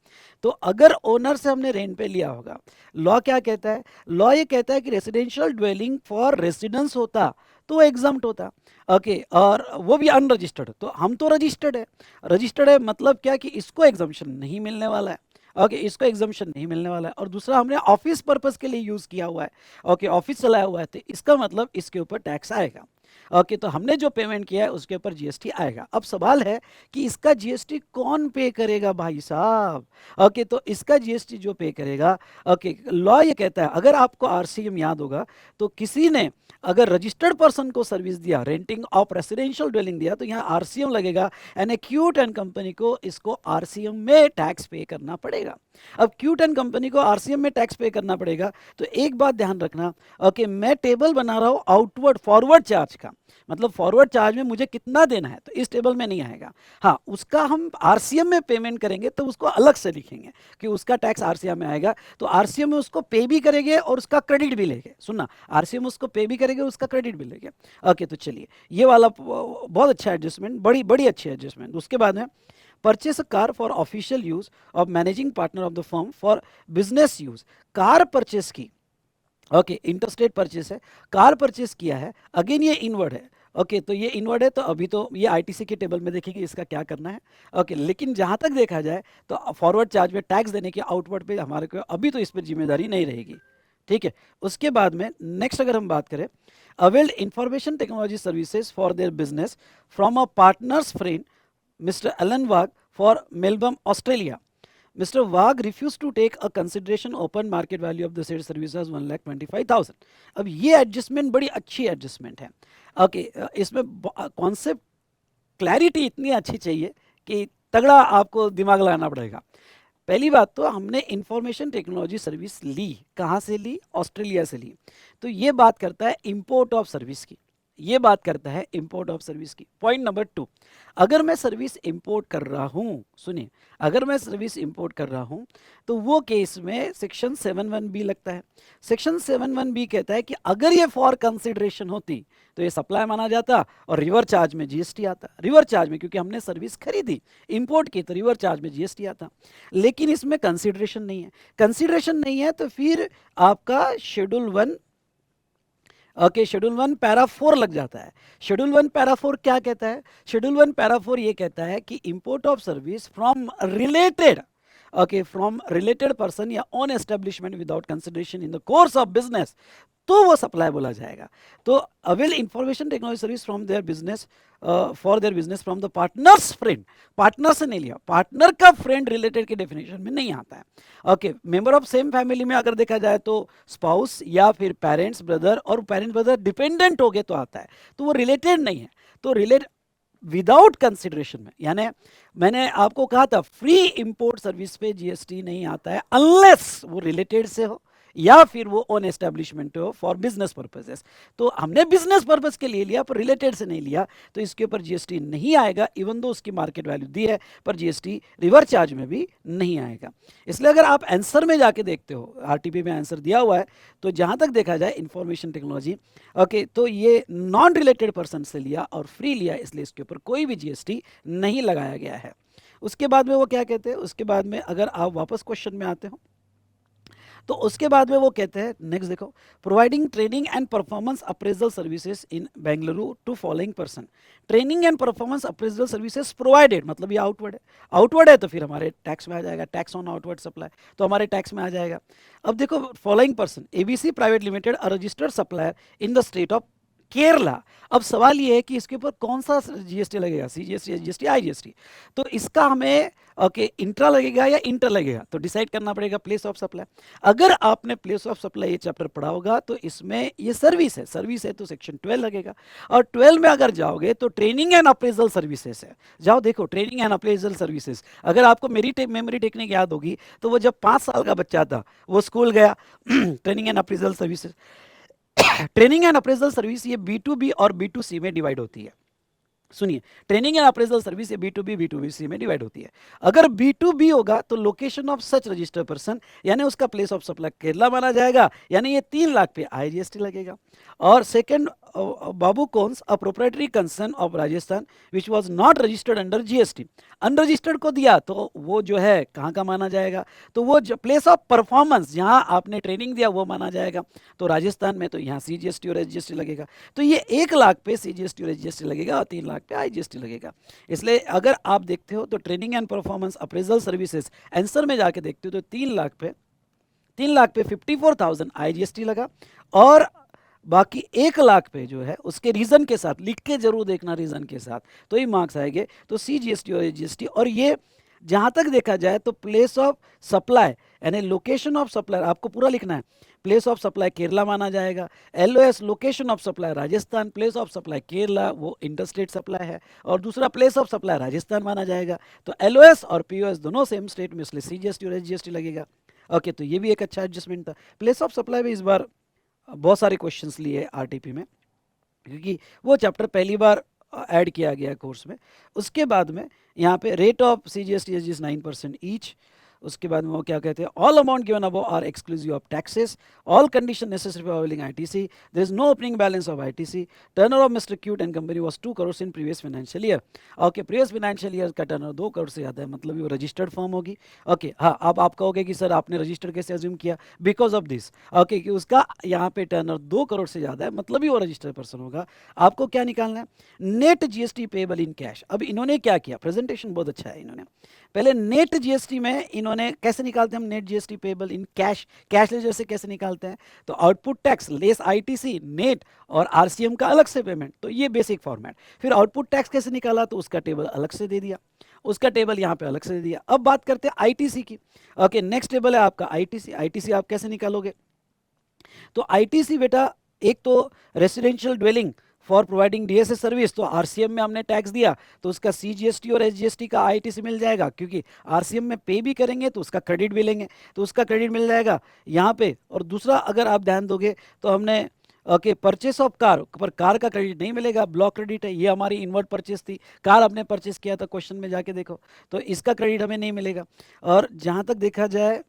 तो अगर ओनर से हमने रेंट पे लिया होगा, लॉ क्या कहता है, लॉ ये कहता है कि रेसिडेंशियल ड्वेलिंग फॉर रेसिडेंस होता तो एग्जम्प्ट होता, ओके, और वो भी अनरजिस्टर्ड। तो हम तो रजिस्टर्ड है, रजिस्टर्ड है मतलब क्या कि इसको एग्जम्पशन नहीं मिलने वाला है, ओके, इसको एग्जम्पशन नहीं मिलने वाला है। और दूसरा, हमने ऑफिस पर्पस के लिए यूज किया हुआ है, ओके, ऑफिस चलाया हुआ है, तो इसका मतलब इसके ऊपर टैक्स आएगा, ओके। तो हमने जो पेमेंट किया है उसके ऊपर जीएसटी आएगा। अब सवाल है कि इसका जीएसटी कौन पे करेगा भाई साहब, ओके, तो इसका जीएसटी जो पे करेगा, ओके, लॉ ये कहता है, अगर आपको आरसीएम याद होगा, तो किसी ने अगर रजिस्टर्ड पर्सन को सर्विस दिया, रेंटिंग ऑफ रेसिडेंशियल ड्वेलिंग दिया, तो यहाँ आरसीएम लगेगा, एंड क्यूट एंड कंपनी को इसको आरसीएम में टैक्स पे करना पड़ेगा। अब क्यूट एंड कंपनी को आरसीएम में टैक्स पे करना पड़ेगा, तो एक बात ध्यान रखना, ओके, मैं टेबल बना रहा हूं आउटवर्ड फॉरवर्ड चार्ज का, मतलब फॉरवर्ड चार्ज में मुझे कितना देना है, तो इस टेबल में नहीं आएगा। हाँ, उसका हम आरसीएम में पेमेंट करेंगे तो उसको अलग से लिखेंगे कि उसका टैक्स आरसीएम में आएगा। तो आरसीएम में उसको पे भी करेंगे और उसका क्रेडिट भी लेंगे, सुनना, आरसीएम उसको पे भी करेंगे, उसका क्रेडिट भी लेंगे, ओके। तो चलिए, ये वाला बहुत अच्छा एडजस्टमेंट, बड़ी बड़ी अच्छी एडजस्टमेंट। उसके बाद में, purchase a car for official use of managing partner of the firm for business use, car purchase की, ओके, इंटरस्टेट परचेस है, कार परचेस किया है, अगेन ये इनवर्ड है, ओके, तो ये इनवर्ड है, तो अभी तो ये आईटीसी के टेबल में देखेंगे इसका क्या करना है, ओके। लेकिन जहां तक देखा जाए तो फॉरवर्ड चार्ज में टैक्स देने की आउटवर्ड पे हमारे को अभी तो इस पर जिम्मेदारी नहीं रहेगी, ठीक है। उसके बाद में नेक्स्ट अगर हम बात करें, availed information technology services for their business from a partners friend Mr. Alan Wag for Melbourne, Australia. Mr. Wag refused to take a consideration open market value of the said services 1,25,000. अब ये adjustment बड़ी अच्छी adjustment है, okay, इसमें concept clarity इतनी अच्छी चाहिए कि तगड़ा आपको दिमाग लगाना पड़ेगा। पहली बात तो, हमने इंफॉर्मेशन टेक्नोलॉजी सर्विस ली, कहाँ से ली, ऑस्ट्रेलिया से ली। तो ये बात करता है इंपोर्ट ऑफ सर्विस की, ये बात करता है इंपोर्ट ऑफ सर्विस की। पॉइंट नंबर 2, अगर मैं सर्विस इंपोर्ट कर रहा हूं, सुनिए, अगर मैं सर्विस इंपोर्ट कर रहा हूं तो वो केस में सेक्शन 7(1)(b) लगता है। सेक्शन 7(1)(b) कहता है कि अगर ये फॉर कंसिडरेशन होती तो ये सप्लाई माना जाता और रिवर चार्ज में जीएसटी आता, रिवर चार्ज में, क्योंकि हमने सर्विस खरीदी, इंपोर्ट की, तो रिवर चार्ज में जीएसटी आता। लेकिन इसमें कंसिडरेशन नहीं है, कंसिडरेशन नहीं है, तो फिर आपका शेड्यूल 1, ओके, शेड्यूल 1 पैरा 4 लग जाता है। शेड्यूल 1 पैरा 4 क्या कहता है, शेड्यूल 1 पैरा 4 ये कहता है कि import of service from related, okay, from related person या own establishment without consideration in the course of business, तो वो सप्लाई बोला जाएगा। तो avail information technology service from their business for their business from the partners friend, partner से नहीं लिया, partner का फ्रेंड रिलेटेड के डेफिनेशन में नहीं आता है। Okay, member of same family में अगर देखा जाए तो स्पाउस या फिर पेरेंट्स ब्रदर, और पेरेंट्स ब्रदर डिपेंडेंट हो गए तो आता है, तो वो रिलेटेड नहीं है। तो रिलेट विदाउट कंसिडरेशन में, यानी मैंने आपको कहा था फ्री इंपोर्ट सर्विस पे जीएसटी नहीं आता है अनलेस वो रिलेटेड से हो या फिर वो ओन एस्टेब्लिशमेंट हो फॉर बिजनेस पर्पसेस। तो हमने बिजनेस पर्पस के लिए लिया पर रिलेटेड से नहीं लिया, तो इसके ऊपर जीएसटी नहीं आएगा, इवन दो उसकी मार्केट वैल्यू दी है, पर जीएसटी रिवर्स चार्ज में भी नहीं आएगा। इसलिए अगर आप आंसर में जाके देखते हो, आरटीपी में आंसर दिया हुआ है, तो जहां तक देखा जाए इंफॉर्मेशन टेक्नोलॉजी, ओके, तो ये नॉन रिलेटेड पर्सन से लिया और फ्री लिया, इसलिए इसके ऊपर कोई भी जीएसटी नहीं लगाया गया है। उसके बाद में वो क्या कहते हैं, उसके बाद में अगर आप वापस क्वेश्चन में आते हो तो उसके बाद में वो कहते हैं, नेक्स्ट देखो, providing training and performance appraisal services in Bengaluru to following person. Training and performance appraisal services provided, मतलब ये आउटवर्ड है, आउटवर्ड है तो फिर हमारे टैक्स में आ जाएगा, टैक्स ऑन आउटवर्ड सप्लाई, तो हमारे टैक्स में आ जाएगा। अब देखो, following person, ABC private limited, a registered supplier in the state of Kerala. अब सवाल ये है कि इसके ऊपर कौन सा जीएसटी लगेगा, सीजीएसटी, जीएसटी, आईजीएसटी। तो इसका हमें ओके इंट्रा लगेगा या इंटर लगेगा, तो डिसाइड करना पड़ेगा प्लेस ऑफ सप्लाई। अगर आपने प्लेस ऑफ सप्लाई ये चैप्टर पढ़ा होगा तो इसमें ये सर्विस है, सर्विस है तो सेक्शन 12 लगेगा। और 12 में अगर जाओगे तो ट्रेनिंग एंड अप्रेजल सर्विसेज है। जाओ देखो, ट्रेनिंग एंड अप्रेजल सर्विसेज, अगर आपको मेरी मेमोरी टेक्निक याद होगी तो वो जब 5 साल का बच्चा था वो स्कूल गया training and appraisal services, training and appraisal service ये B2B और B2C में डिवाइड होती है। सुनिए, ट्रेनिंग एंड अप्रेजल सर्विस ये B2B B2C में डिवाइड होती है। अगर B2B होगा तो location of such registered person, यानी उसका प्लेस ऑफ सप्लाई केरला माना जाएगा, यानी ये 3 लाख पे आईजीएसटी लगेगा। और second, Babu cons, a proprietary concern of Rajasthan which was not registered under GST, unregistered को दिया तो वो जो है कहाँ का माना जाएगा, तो वो प्लेस ऑफ परफॉर्मेंस जहाँ आपने ट्रेनिंग दिया वो माना जाएगा। तो राजस्थान में तो यहाँ सीजीएसटी और एसजीएसटी लगेगा। तो ये 1 लाख पे सीजीएसटी और एसजीएसटी लगेगा और 3 लाख पे आईजीएसटी लगेगा। इसलिए अगर आप देखते हो तो training and performance appraisal services answer में जाके देखते हो तो 3 लाख पे 54,000 आईजीएसटी लगा, और बाकी 1 लाख पे जो है उसके रीजन के साथ लिख के जरूर देखना, रीजन के साथ तो ही मार्क्स आएंगे। तो सीजीएसटी और एसजीएसटी, और ये जहां तक देखा जाए तो प्लेस ऑफ सप्लाई यानी लोकेशन ऑफ सप्लाई आपको पूरा लिखना है। प्लेस ऑफ सप्लाई केरला माना जाएगा, LOS location of supply Rajasthan, place of supply Kerala वो इंटरस्टेट सप्लाई है, और दूसरा प्लेस ऑफ सप्लाई राजस्थान माना जाएगा। तो एलओएस और पीओएस दोनों सेम स्टेट में, इसलिए सीजीएसटी और एसजीएसटी लगेगा। ओके, तो ये भी एक अच्छा एडजस्टमेंट था। प्लेस ऑफ सप्लाई में इस बार बहुत सारे क्वेश्चंस लिए आरटीपी में, क्योंकि वो चैप्टर पहली बार ऐड किया गया कोर्स में। उसके बाद में यहाँ पे rate of CGST SGS 9% each. उसके बाद में वो क्या कहते हैं, all amount given above are exclusive of taxes, all condition necessary for availing ITC, there is no opening balance of ITC, turnover of mister cute and company was 2 crore in previous financial year. Okay, previous financial year का turnover 2 crore से ज़्यादा है, मतलब वो registered firm होगी। Okay, हाँ, अब आप कहोगे कि सर आपने रजिस्टर कैसे अज्यूम किया, बिकॉज ऑफ दिस, ओके, कि उसका यहाँ पे टर्नओवर 2 करोड़ से ज़्यादा है, मतलब ही वो रजिस्टर्ड पर्सन होगा। आपको क्या निकालना है, net GST payable in cash. अब इन्होंने क्या किया, प्रेजेंटेशन बहुत अच्छा है, इन्होंने पहले नेट जीएसटी में इन्होंने कैसे निकालते हैं हम net GST payable in cash, cash ledger से कैसे निकालते हैं, तो output tax less ITC net और आरसीएम का अलग से पेमेंट, तो ये बेसिक फॉर्मेट। फिर आउटपुट टैक्स कैसे निकाला, तो उसका टेबल अलग से दे दिया, उसका टेबल यहाँ पे अलग से दे दिया। अब बात करते हैं आईटीसी की। ओके, नेक्स्ट टेबल है आपका आईटीसी। आईटीसी आप कैसे निकालोगे, तो आईटीसी बेटा एक तो residential dwelling for providing DSA service, तो आरसीएम में हमने टैक्स दिया तो उसका सीजीएसटी और एसजीएसटी का आईटीसी मिल जाएगा, क्योंकि आरसीएम में पे भी करेंगे तो उसका क्रेडिट भी लेंगे, तो उसका क्रेडिट मिल जाएगा यहाँ पे। और दूसरा अगर आप ध्यान दोगे तो हमने ओके परचेस ऑफ कार, पर कार का क्रेडिट नहीं मिलेगा, ब्लॉक क्रेडिट है, ये हमारी इनवर्ट परचेस थी, कार आपने परचेस किया था, क्वेश्चन में जाके देखो, तो इसका क्रेडिट हमें नहीं मिलेगा। और जहाँ तक देखा जाए,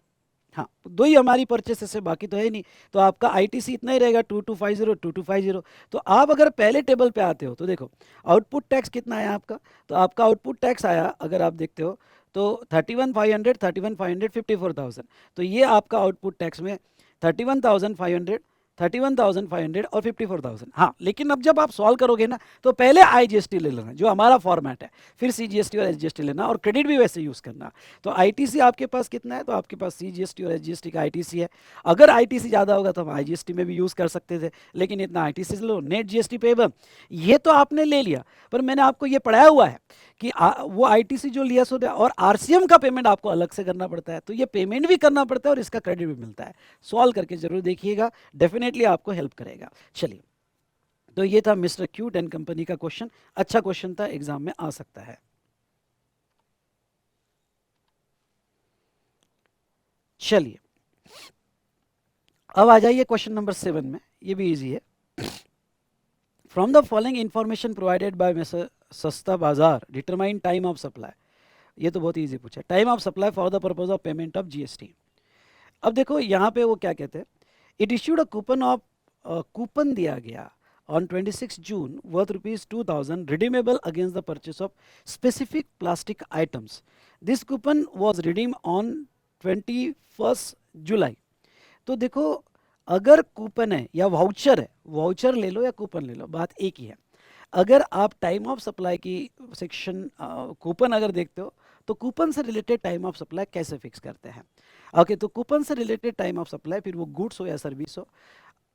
हाँ, दो ही हमारी परचेसेस है, बाकी तो है नहीं, तो आपका आईटीसी इतना ही रहेगा 2250 2250। तो आप अगर पहले टेबल पे आते हो तो देखो आउटपुट टैक्स कितना आया आपका, तो आपका आउटपुट टैक्स आया अगर आप देखते हो तो 31,500 54,000, तो ये आपका आउटपुट टैक्स में 31,500 31,500 और 54,000। हाँ, लेकिन अब जब आप सॉल्व करोगे ना तो पहले आईजीएसटी ले लेना जो हमारा फॉर्मेट है, फिर सीजीएसटी और एसजीएसटी लेना और क्रेडिट भी वैसे यूज करना। तो आईटीसी आपके पास कितना है, तो आपके पास सीजीएसटी और एसजीएसटी का आईटीसी है। अगर आईटीसी ज्यादा होगा तो हम आईजीएसटी में भी यूज कर सकते थे, लेकिन इतना आईटीसी लो। नेट जीएसटी पेबल ये तो आपने ले लिया, पर मैंने आपको ये पढ़ाया हुआ है कि वो आईटीसी जो लिया सो और आरसीएम का पेमेंट आपको अलग से करना पड़ता है, तो ये पेमेंट भी करना पड़ता है और इसका क्रेडिट भी मिलता है। सॉल्व करके जरूर देखिएगा, डेफिनेटली आपको हेल्प करेगा। चलिए, तो ये था मिस्टर क्यूट एंड कंपनी का क्वेश्चन। अच्छा क्वेश्चन था, एग्जाम में आ सकता है। चलिए, अब आ जाइए क्वेश्चन नंबर 7 में, ये भी इजी है। From the following information provided by mister सस्ता बाजार डिटरमाइन टाइम ऑफ सप्लाई। ये तो बहुत इजी पूछा, time of supply for the purpose of payment of GST. अब देखो यहाँ पे वो क्या कहते हैं, it issued a coupon of, coupon दिया गया on 26 June worth rupees 2000 redeemable against the purchase of specific plastic items. This coupon was redeemed on 21st July. तो देखो, अगर कूपन है या वाउचर है, वाउचर ले लो या कूपन ले लो, बात एक ही है। अगर आप टाइम ऑफ सप्लाई की सेक्शन कूपन अगर देखते हो तो कूपन से रिलेटेड टाइम ऑफ सप्लाई कैसे फिक्स करते हैं। ओके, तो कूपन से रिलेटेड टाइम ऑफ सप्लाई, फिर वो गुड्स हो या सर्विस हो,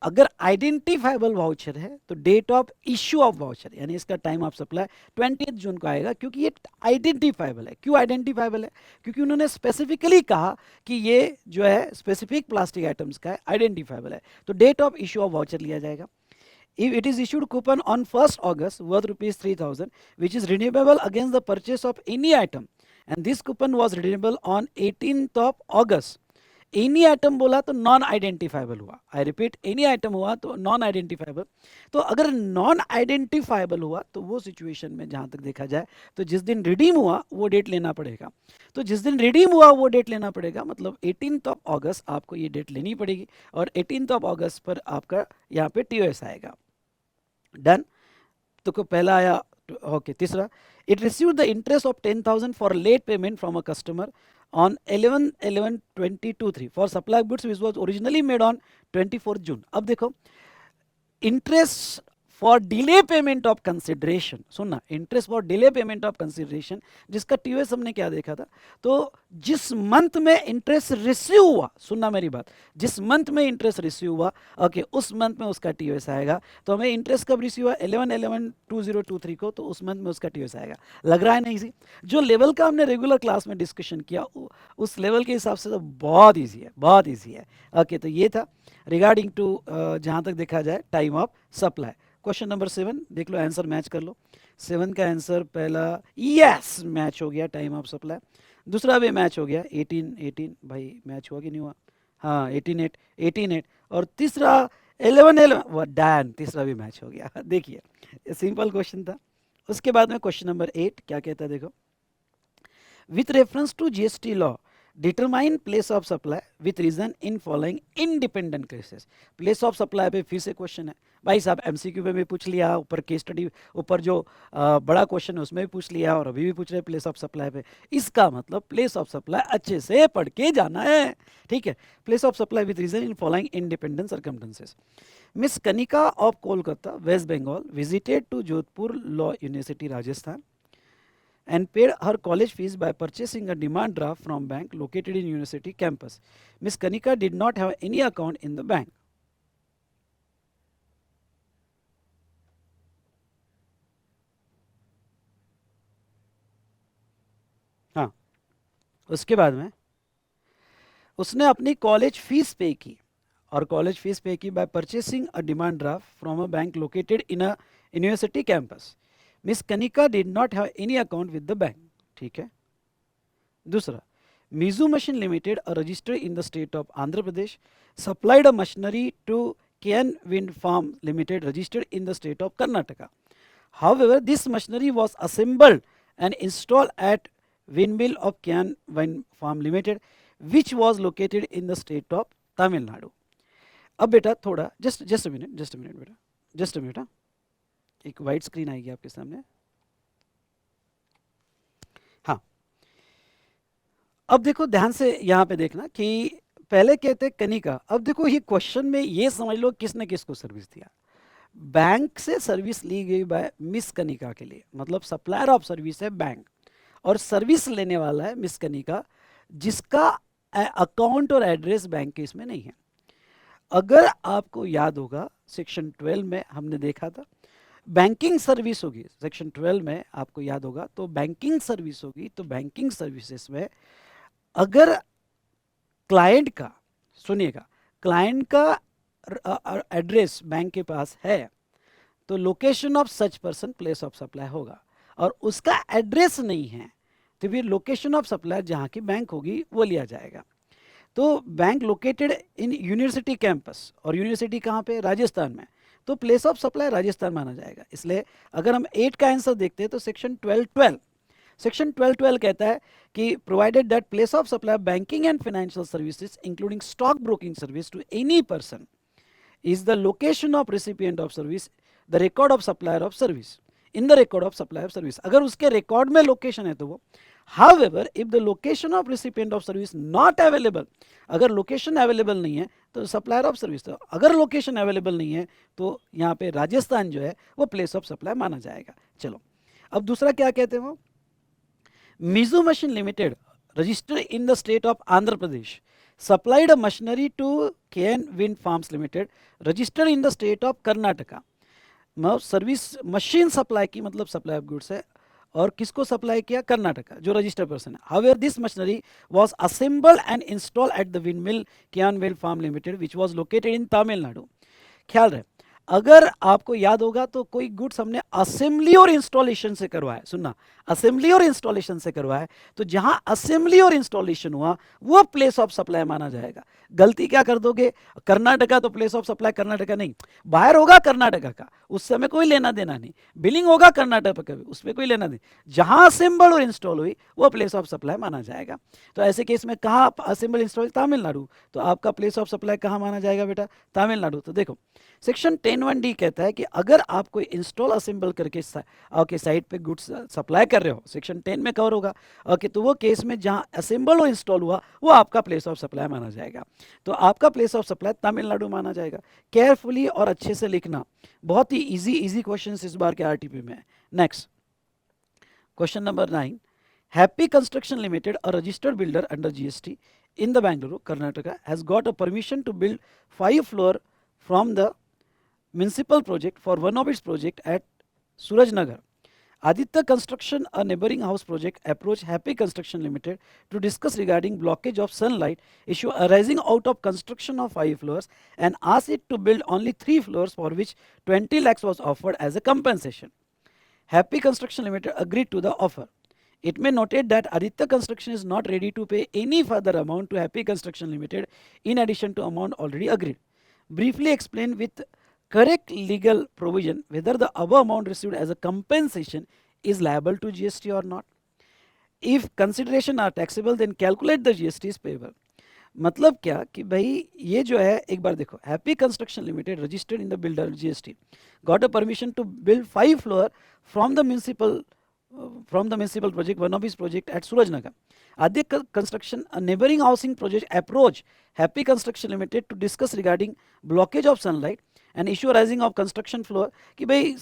अगर आइडेंटिफाइबल वाउचर है तो date of issue of voucher यानी इसका टाइम ऑफ सप्लाई 20 जून को आएगा, क्योंकि ये आइडेंटिफाइबल है। क्यों आइडेंटिफाइबल है? क्योंकि उन्होंने स्पेसिफिकली कहा कि ये जो है स्पेसिफिक प्लास्टिक आइटम्स का है, आइडेंटिफाइबल है, तो date of issue of voucher लिया जाएगा। If it is issued coupon on 1st August worth rupees 3000 which is redeemable against the purchase of any item and this coupon was redeemable on 18th of August, any item बोला तो non identifiable हुआ। I repeat, any item हुआ तो non identifiable. तो अगर non identifiable हुआ तो वो सिचुएशन में जहां तक देखा जाए तो जिस दिन रिडीम हुआ वो डेट लेना पड़ेगा। तो जिस दिन रिडीम हुआ वो डेट लेना पड़ेगा, मतलब 18th ऑफ अगस्त आपको ये डेट लेनी पड़ेगी और 18th ऑफ अगस्त पर आपका यहाँ पे टीओएस आएगा। डन। तो को पहला आया, ओके। तीसरा, it received the interest of 10,000 for late payment from a customer on 11/11/2023 for supply goods which was originally made on 24th June। अब देखो, interest for delay payment of consideration, सुनना, interest for delay payment of consideration जिसका TOS हमने क्या देखा था, तो जिस मंथ में इंटरेस्ट रिसीव हुआ, सुनना मेरी बात, जिस मंथ में इंटरेस्ट रिसीव हुआ, ओके, उस मंथ में उसका टीओएस आएगा। तो हमें इंटरेस्ट कब रिसीव हुआ? 11/11/2023 को, तो उस मंथ में उसका टीओएस आएगा। लग रहा है नहीं सी? जो लेवल का हमने रेगुलर क्लास में डिस्कशन किया उस लेवल के हिसाब से तो बहुत ईजी है, बहुत ईजी है। ओके, तो ये था रिगार्डिंग टू जहां तक देखा जाए time of supply. Question number 7 देख लो, आंसर मैच कर लो। 7 का आंसर पहला यस मैच हो गया, टाइम ऑफ सप्लाई। दूसरा भी मैच हो गया, 18 भाई मैच हुआ कि नहीं हुआ? हाँ, 18 और तीसरा 11 डैन, तीसरा भी मैच हो गया। देखिए, सिंपल क्वेश्चन था। उसके बाद में क्वेश्चन नंबर 8 क्या कहता है, देखो, with reference to GST law determine place of supply with reason in following independent cases. Place of supply पे फिर से क्वेश्चन है भाई साहब, एमसीक्यू में भी पूछ लिया, ऊपर केस स्टडी ऊपर जो बड़ा क्वेश्चन है उसमें भी पूछ लिया और अभी भी पूछ रहे प्लेस ऑफ सप्लाई पे। इसका मतलब प्लेस ऑफ सप्लाई अच्छे से पढ़ के जाना है, ठीक है। Place of supply with reason in following independent circumstances. Miss Kanika of Kolkata West Bengal visited to Jodhpur law university Rajasthan and paid her college fees by purchasing a demand draft from bank located in university campus. Miss Kanika did not have any account in the bank. हाँ, उसके बाद में उसने अपनी college fees pay की और college fees pay की by purchasing a demand draft from a bank located in a university campus. Miss Kanika did not have any account with the bank, ठीक है। दूसरा, मिजू machine limited registered in the state of Andhra Pradesh supplied a machinery to Can wind farm limited registered in the state of Karnataka. However this machinery was assembled and installed at windmill of Can Wind Farm Limited which was located in the state of Tamil Nadu. अब बेटा थोड़ा just a minute बेटा, just a minute. हाँ, एक white screen आएगी आपके सामने। हाँ, अब देखो ध्यान से यहाँ पे देखना कि पहले कहते कनिका, अब देखो ये क्वेश्चन में ये समझ लो किसने किसको सर्विस दिया। बैंक से सर्विस ली गई बाय मिस कनिका के लिए, मतलब सप्लायर ऑफ सर्विस है बैंक, और सर्विस लेने वाला है मिस कनिका, जिसका अकाउंट और एड्रेस बैंक के इसमें नहीं है। अगर आपको याद होगा सेक्शन 12 में हमने देखा था बैंकिंग सर्विस होगी, सेक्शन 12 में आपको याद होगा, तो बैंकिंग सर्विस होगी, तो बैंकिंग सर्विसेज में अगर क्लाइंट का, सुनिएगा, क्लाइंट का एड्रेस बैंक के पास है तो location of such person place of supply होगा, और उसका एड्रेस नहीं है तो फिर लोकेशन ऑफ सप्लाई जहां की बैंक होगी वो लिया जाएगा। तो bank located in university campus, और यूनिवर्सिटी कहाँ पे, राजस्थान में, तो प्लेस ऑफ सप्लाई राजस्थान माना जाएगा। इसलिए अगर हम 8 का आंसर देखते हैं तो सेक्शन 12 सेक्शन 12 कहता है कि provided that place of supply banking and financial services including stock broking service to any person is the location of recipient of service the record of supplier of service in the record of supplier of service। अगर उसके record में location है तो वो, however if the location of recipient of service not available, अगर location available नहीं है तो सप्लायर ऑफ सर्विस, तो अगर लोकेशन अवेलेबल नहीं है तो यहाँ पे राजस्थान जो है वो प्लेस ऑफ सप्लाई माना जाएगा। चलो अब दूसरा क्या कहते हैं वो, Meizu machine limited registered in the state of Andhra Pradesh supplied a machinery to KN Wind Farms Limited registered in the state of Karnataka. मतलब सर्विस मशीन सप्लाई की, मतलब सप्लाई ऑफ गुड्स है, और किसको सप्लाई किया, कर्नाटका, जो रजिस्टर्ड पर्सन है। However this machinery was assembled and installed at the windmill KN wind farm limited which was located in Tamil Nadu. ख्याल रहे, अगर आपको याद होगा तो कोई गुड्स हमने असेंबली और इंस्टॉलेशन से करवाया, सुनना, असेंबली और इंस्टॉलेशन से करवाया, तो जहां असेंबली और इंस्टॉलेशन हुआ वो प्लेस ऑफ सप्लाई माना जाएगा। गलती क्या कर दोगे, कर्नाटका तो प्लेस ऑफ सप्लाई कर्नाटका नहीं, बाहर होगा कर्नाटका का, उससे हमें कोई लेना देना नहीं, बिलिंग होगा कर्नाटका का, उसमें कोई लेना नहीं, जहां असेंबल और इंस्टॉल हुई वो प्लेस ऑफ सप्लाई माना जाएगा। तो ऐसे केस में कहाँ असेंबल इंस्टॉल, तमिलनाडु, तो आपका प्लेस ऑफ सप्लाई कहाँ माना जाएगा बेटा, तमिलनाडु। तो देखो सेक्शन 10(1)(d कहता है कि अगर आप कोई इंस्टॉल असेंबल करके ओके साइट पे गुड्स सप्लाई कर रहे हो, सेक्शन 10 में कवर होगा, ओके, तो वो केस में जहां असेंबल और इंस्टॉल हुआ वो आपका प्लेस ऑफ सप्लाई माना जाएगा। तो आपका प्लेस ऑफ सप्लाई तमिलनाडु माना जाएगा। केयरफुली और अच्छे से लिखना, बहुत ही इजी क्वेश्चन इस बार के आरटीपी में। Next question number 9, happy construction limited, a registered builder under GST in the Bangalore, Karnataka, has got a permission to build 5 floors from the municipal project for one of its project at Surajnagar. Aditya Construction, a neighboring house project, approached Happy Construction Limited to discuss regarding blockage of sunlight issue arising out of construction of 5 floors and asked it to build only 3 floors, for which 20 lakhs was offered as a compensation. Happy Construction Limited agreed to the offer. It may noted that Aditya Construction is not ready to pay any further amount to Happy Construction Limited in addition to amount already agreed. Briefly explain with correct legal provision whether the above amount received as a compensation is liable to GST or not. If consideration are taxable, then calculate the GST is payable. मतलब क्या कि भाई ये जो है, एक बार देखो, happy construction limited registered in the builder GST got a permission to build 5 floor from the municipal project, one of his project at Surajnagar. Aditya Construction, a neighboring housing project, approached Happy Construction Limited to discuss regarding blockage of sunlight and issue arising of construction floor कि भाई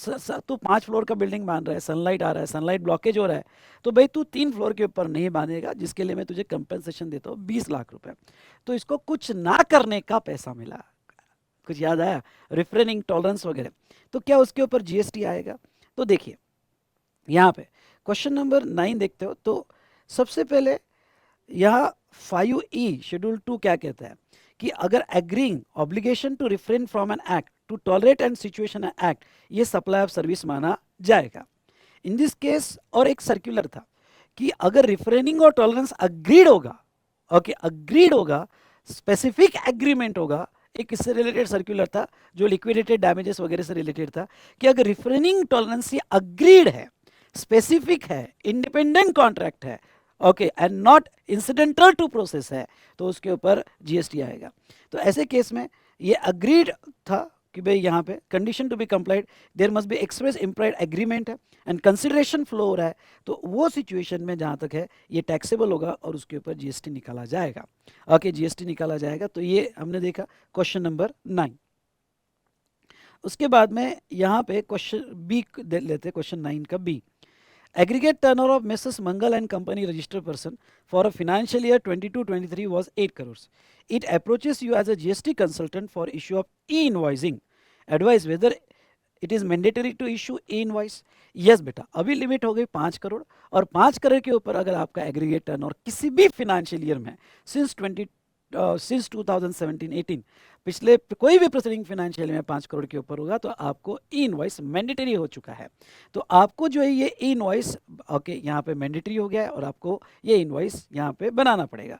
तू 5 floor का building बांध रहा है, sunlight आ रहा है, sunlight blockage हो रहा है, तो भाई तू 3 फ्लोर के ऊपर नहीं बांधेगा, जिसके लिए मैं तुझे कंपनसेशन देता हूँ 20 लाख रुपए। तो इसको कुछ ना करने का पैसा मिला, कुछ याद आया, रिफ्रेनिंग टॉलरेंस वगैरह, तो क्या उसके ऊपर जीएसटी आएगा। तो देखिए यहाँ पे क्वेश्चन नंबर 9 देखते हो, तो सबसे पहले यहाँ 5E शेड्यूल 2 क्या कहता है कि अगर agreeing obligation to refrain from an act to tolerate and situation act, ये सप्लाई ऑफ सर्विस माना जाएगा इन दिस केस। और एक सर्कुलर था कि अगर रिफ्रेनिंग और टॉलरेंस अग्रीड होगा, ओके, अग्रीड होगा, स्पेसिफिक एग्रीमेंट होगा, एक इससे रिलेटेड सर्कुलर था जो लिक्विडेटेड डैमेजेस वगैरह से रिलेटेड था, कि अगर रिफ्रेनिंग टॉलरेंस ये अग्रीड है, स्पेसिफिक है, इंडिपेंडेंट कॉन्ट्रैक्ट है, okay, and not incidental to process है, तो उसके ऊपर जीएसटी आएगा। तो ऐसे केस में ये अग्रीड था, कि भाई यहाँ पे condition to be complied there must be express implied agreement है एंड कंसिडरेशन फ्लो हो रहा है, तो वो सिचुएशन में जहाँ तक है ये टैक्सेबल होगा और उसके ऊपर जीएसटी निकाला जाएगा। ओके, जीएसटी निकाला जाएगा। तो ये हमने देखा क्वेश्चन नंबर 9। उसके बाद में यहाँ पे क्वेश्चन बी लेते, क्वेश्चन 9 का B. Aggregate turnover of Mrs. Mangal and Company registered person for a financial year 22-23 was 8 crores. It approaches you as a GST consultant for issue of e-invoicing. Advise whether it is mandatory to issue e-invoice. Yes बेटा, अभी limit हो गई 5 करोड़, और 5 करोड़ के ऊपर अगर आपका aggregate turnover किसी भी फिनेंशियल ईयर में सिंस 2017-18 पिछले कोई भी प्रोसीडिंग फाइनेंशियल में 5 करोड़ के ऊपर होगा तो आपको ई इनवॉइस मैंडेटरी हो चुका है। तो आपको जो है ये ई इनवॉइस ओके यहाँ पे मैंडेटरी हो गया है और आपको ये इनवॉइस यहाँ पे बनाना पड़ेगा।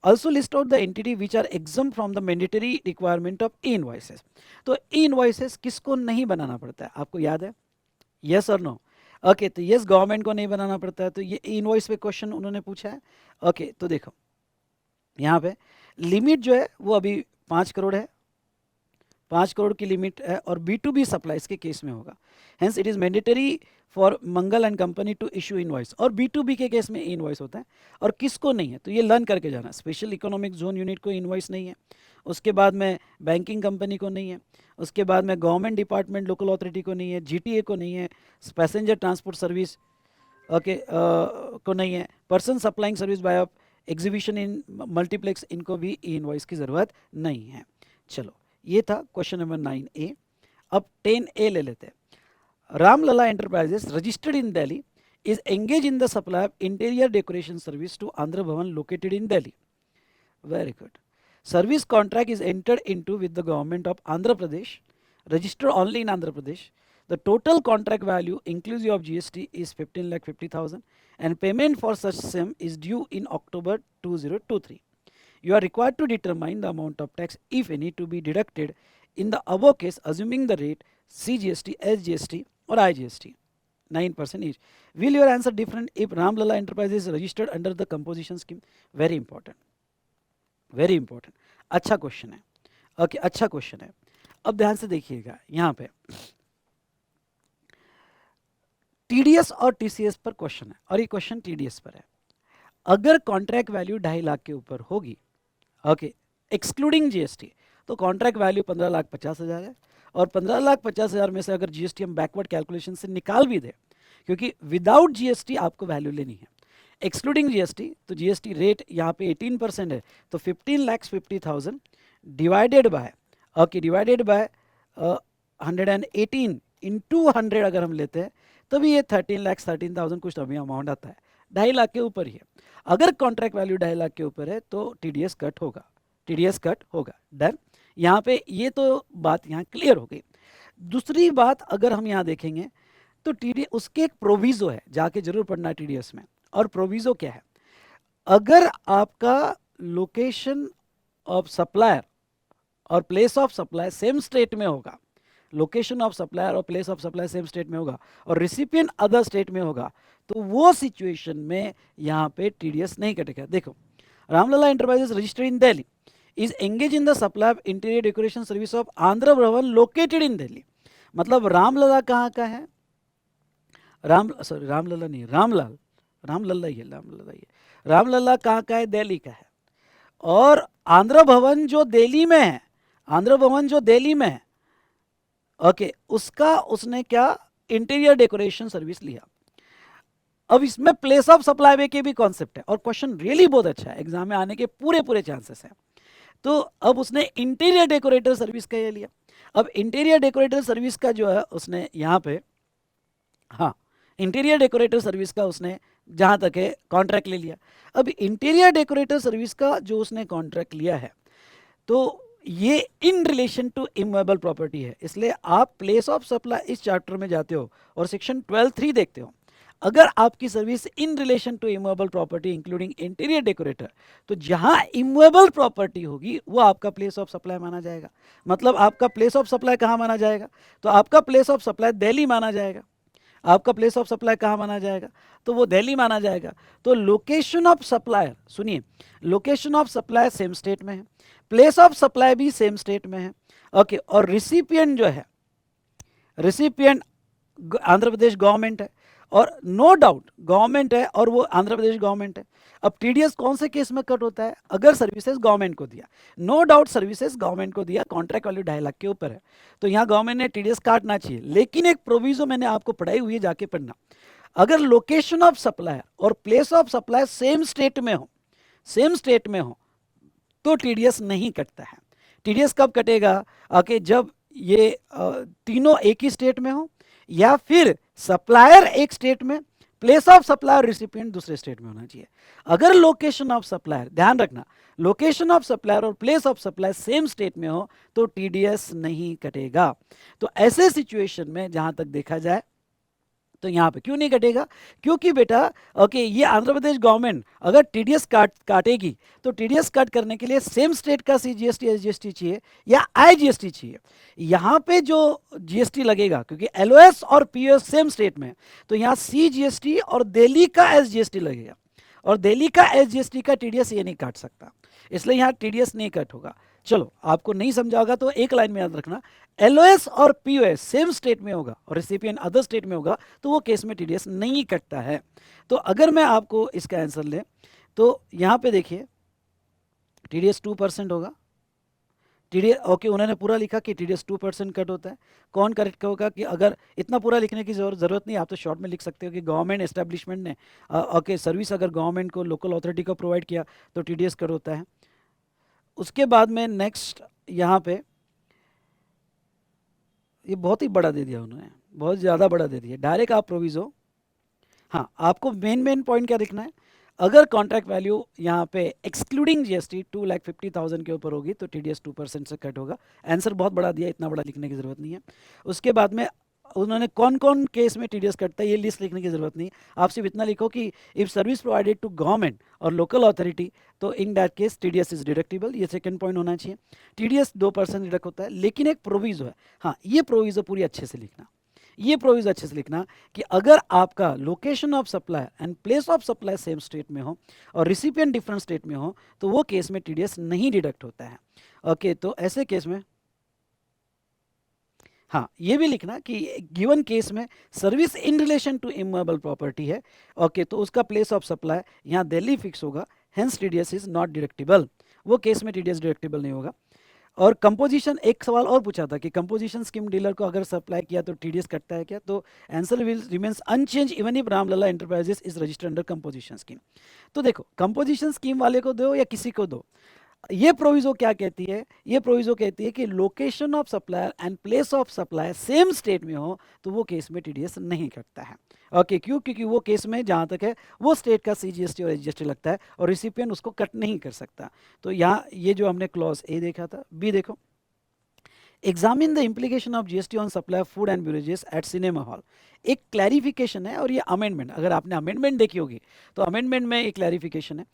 Also list out the entity which are exempt from the mandatory requirement of e-invoices. तो e-invoices किसको नहीं बनाना पड़ता है, आपको याद है? यस और नो? ओके, तो यस गवर्नमेंट को नहीं बनाना पड़ता है। तो ये इनवॉइस पे क्वेश्चन उन्होंने पूछा है। ओके, तो देखो यहाँ पे लिमिट जो है वो अभी 5 करोड़ है, 5 करोड़ की लिमिट है और B2B सप्लाईज के केस में होगा। Hence it is mandatory for Mangal and company to issue invoice, और B2B के केस में इनवॉइस होता है। और किसको नहीं है तो ये लर्न करके जाना। स्पेशल इकोनॉमिक जोन यूनिट को इनवॉइस नहीं है, उसके बाद में बैंकिंग कंपनी को नहीं है, उसके बाद में गवर्नमेंट डिपार्टमेंट लोकल अथॉरिटी को नहीं है, GTA को नहीं है, पैसेंजर ट्रांसपोर्ट सर्विस ओके को नहीं है, person supplying service by exhibition in multiplex, इनको भी इनवॉइस की ज़रूरत नहीं है। चलो, ये था क्वेश्चन नंबर 9A। अब 10A ले लेते हैं। Ramlala enterprises registered in Delhi is engaged in the supply of interior decoration service to Andhra Bhavan located in Delhi. Very good. Service contract is entered into with the government of Andhra Pradesh, registered only in Andhra Pradesh. The total contract value inclusive of GST is 15,50,000 and payment for such sum is due in October 2023. You are required to determine the amount of tax, if any, to be deducted in the above case, assuming the rate CGST, SGST or IGST 9% each. Will your answer different if Ramlala Enterprises is registered under the composition scheme? Very important, very important. अच्छा question है। Okay, अच्छा question है। अब ध्यान से देखिएगा यहाँ पे TDS और TCS पर क्वेश्चन है और ये क्वेश्चन TDS पर है। अगर कॉन्ट्रैक्ट वैल्यू 2.5 लाख के ऊपर होगी, ओके, एक्सक्लूडिंग GST, तो कॉन्ट्रैक्ट वैल्यू 15,50,000 है। और 15,50,000 में से अगर GST हम बैकवर्ड कैलकुलेशन से निकाल भी दे, क्योंकि विदाउट GST आपको वैल्यू लेनी है, एक्सक्लूडिंग GST, तो GST रेट यहाँ पे 18% है, तो 15,50,000 divided by okay divided by 118 into 100 अगर हम लेते हैं तभी ये 13,13,000 कुछ अभी अमाउंट आता है। 2.5 लाख के ऊपर ही है। अगर कॉन्ट्रैक्ट वैल्यू 2.5 लाख के ऊपर है तो TDS कट होगा, TDS कट होगा। डन, यहाँ पे ये तो बात यहाँ क्लियर हो गई। दूसरी बात अगर हम यहाँ देखेंगे तो TDS उसके एक प्रोविजो है, जाके जरूर पढ़ना है TDS में। और प्रोविजो क्या है, अगर आपका लोकेशन ऑफ सप्लायर और place of supply same state में होगा, लोकेशन ऑफ सप्लायर और place of supply same state में होगा और रिसिपिएंट अदर स्टेट में होगा, तो वो सिचुएशन में यहाँ पे TDS नहीं कटेगा। देखो, Ramlala enterprises registered in Delhi is engaged in the supply of interior decoration service of Andhra Bhavan located in Delhi। मतलब रामलला कहाँ का है, रामलला नहीं, रामलला ही है, रामलला कहाँ का है, दिल्ली का है। और आंध्र भवन जो दिल्ली में है, आंध्र भवन जो दिल्ली में है, ओके, उसका उसने क्या इंटीरियर डेकोरेशन सर्विस लिया। अब इसमें प्लेस ऑफ सप्लाई के भी कॉन्सेप्ट है और क्वेश्चन रियली बहुत अच्छा है, एग्जाम में आने के पूरे चांसेस हैं। तो अब उसने इंटीरियर डेकोरेटर सर्विस का ये लिया। अब इंटीरियर डेकोरेटर सर्विस का जो है उसने यहाँ पे, हाँ, इंटीरियर डेकोरेटर सर्विस का उसने जहाँ तक है कॉन्ट्रैक्ट ले लिया। अब इंटीरियर डेकोरेटर सर्विस का जो उसने कॉन्ट्रैक्ट लिया है तो ये in relation to immovable property है, इसलिए आप प्लेस ऑफ सप्लाई इस चैप्टर में जाते हो और सेक्शन 12(3) देखते हो। अगर आपकी service in relation to immovable property including interior decorator, तो जहां इमूवेबल प्रॉपर्टी होगी वो आपका प्लेस ऑफ सप्लाई माना जाएगा। मतलब आपका प्लेस ऑफ सप्लाई कहां माना जाएगा, तो आपका प्लेस ऑफ सप्लाई दिल्ली माना जाएगा। आपका प्लेस ऑफ सप्लाई कहां माना जाएगा, तो वो दिल्ली माना जाएगा। तो लोकेशन ऑफ सप्लायर, सुनिए, location of supply same state में है, प्लेस ऑफ सप्लाई भी सेम स्टेट में है। ओके, और रिसिपिएंट जो है, रिसिपिएंट आंध्र प्रदेश गवर्नमेंट है, और नो डाउट गवर्नमेंट है और वो आंध्र प्रदेश गवर्नमेंट है। अब टीडीएस कौन से केस में कट होता है? अगर सर्विसेज गवर्नमेंट को दिया, नो डाउट सर्विसेज गवर्नमेंट को दिया, कॉन्ट्रैक्ट वैल्यू 2.5 लाख के ऊपर है, तो यहाँ गवर्नमेंट ने टीडीएस काटना चाहिए। लेकिन एक प्रोविजो मैंने आपको पढ़ाई हुई है, जाके पढ़ना, अगर लोकेशन ऑफ सप्लायर और place of supply same state में हो, सेम स्टेट में हो, तो टीडीएस नहीं कटता है। टीडीएस कब कटेगा? आके जब ये तीनों एक ही स्टेट में हो, या फिर सप्लायर एक स्टेट में, प्लेस ऑफ सप्लायर रिसिपिएंट दूसरे स्टेट में होना चाहिए। अगर लोकेशन ऑफ सप्लायर, ध्यान रखना, लोकेशन ऑफ सप्लायर और place of supply same state में हो तो टीडीएस नहीं कटेगा। तो ऐसे सिचुएशन में जहां तक देखा जाए तो यहाँ पे क्यों नहीं कटेगा? क्योंकि बेटा ओके, ये आंध्र प्रदेश गवर्नमेंट अगर टीडीएस काटेगी तो टीडीएस कट करने के लिए सेम स्टेट का सीजीएसटी एसजीएसटी चाहिए या आईजीएसटी चाहिए। यहाँ पे जो जीएसटी लगेगा, क्योंकि एलओएस और पीओएस सेम स्टेट में, तो यहाँ सीजीएसटी और दिल्ली का एसजीएसटी लगेगा, और दिल्ली का एसजीएसटी का टीडीएस ये नहीं काट सकता, इसलिए यहाँ टीडीएस नहीं कट होगा। चलो, आपको नहीं समझा होगा तो एक लाइन में याद रखना, एलओएस और पीओएस सेम स्टेट में होगा और रिसिपिएंट अदर स्टेट में होगा तो वो केस में टीडीएस नहीं कटता है। तो अगर मैं आपको इसका आंसर ले तो यहाँ पे देखिए टीडीएस 2% होगा। टीडीएस ओके, उन्होंने पूरा लिखा कि टीडीएस 2% कट होता है। कौन करेक्ट होगा? कि अगर इतना पूरा लिखने की जरूरत नहीं, आप तो शॉर्ट में लिख सकते हो कि गवर्नमेंट एस्टेब्लिशमेंट ने ओके सर्विस अगर गवर्नमेंट को लोकल अथॉरिटी को प्रोवाइड किया तो टीडीएस कट होता है। उसके बाद में नेक्स्ट यहाँ पे ये बहुत ही बड़ा दे दिया उन्होंने, बहुत ज़्यादा बड़ा दे दिया, डायरेक्ट आप प्रोविजो। हाँ, आपको मेन पॉइंट क्या लिखना है? अगर कॉन्ट्रैक्ट वैल्यू यहाँ पे एक्सक्लूडिंग जीएसटी 2,50,000 के ऊपर होगी तो टीडीएस 2% से कट होगा। आंसर बहुत बड़ा दिया, इतना बड़ा लिखने की जरूरत नहीं है। उसके बाद में उन्होंने कौन कौन केस में टीडीएस कटता है ये लिस्ट लिखने की जरूरत नहीं, आप सिर्फ इतना लिखो कि if service provided to government और लोकल अथॉरिटी तो in that case TDS is deductible. ये सेकंड पॉइंट होना चाहिए। टीडीएस 2% डिडक्ट होता है, लेकिन एक प्रोविजो है। हाँ, ये प्रोविजो पूरी अच्छे से लिखना, ये प्रोविजो अच्छे से लिखना कि अगर आपका location of supply and place of supply same state में हो और रिसिपिएंट डिफरेंट स्टेट में हो तो वो केस में टीडीएस नहीं डिडक्ट होता है। ओके, तो ऐसे केस में हाँ, ये भी लिखना कि गिवन केस में service in relation to immovable property है, ओके, तो उसका प्लेस ऑफ सप्लाई यहाँ दिल्ली फिक्स होगा, hence TDS is not deductible. वो केस में टीडीएस डिडक्टिबल नहीं होगा। और कंपोजिशन, एक सवाल और पूछा था कि कंपोजिशन स्कीम डीलर को अगर सप्लाई किया तो टीडीएस कटता है क्या? तो answer will remains unchange even if Ramlala enterprises is registered under composition scheme. तो देखो, कंपोजिशन स्कीम वाले को दो या किसी को दो, ये प्रोविजो क्या कहती है? ये प्रोविजो कहती है कि location of supplier and place of supply same state में हो तो वो केस में टीडीएस नहीं कटता है। ओके, क्यों? क्योंकि वो केस में जहाँ तक है वो स्टेट का सीजीएसटी और एसजीएसटी लगता है और रिसिपिएंट उसको कट नहीं कर सकता। तो यहाँ ये जो हमने क्लॉज ए देखा था, बी देखो, examine the implication of GST on supply food and beverages eight cinema hall. एक क्लैरिफिकेशन है और ये अमेंडमेंट, अगर आपने अमेंडमेंट देखी होगी तो अमेंडमेंट में एक क्लैरिफिकेशन है।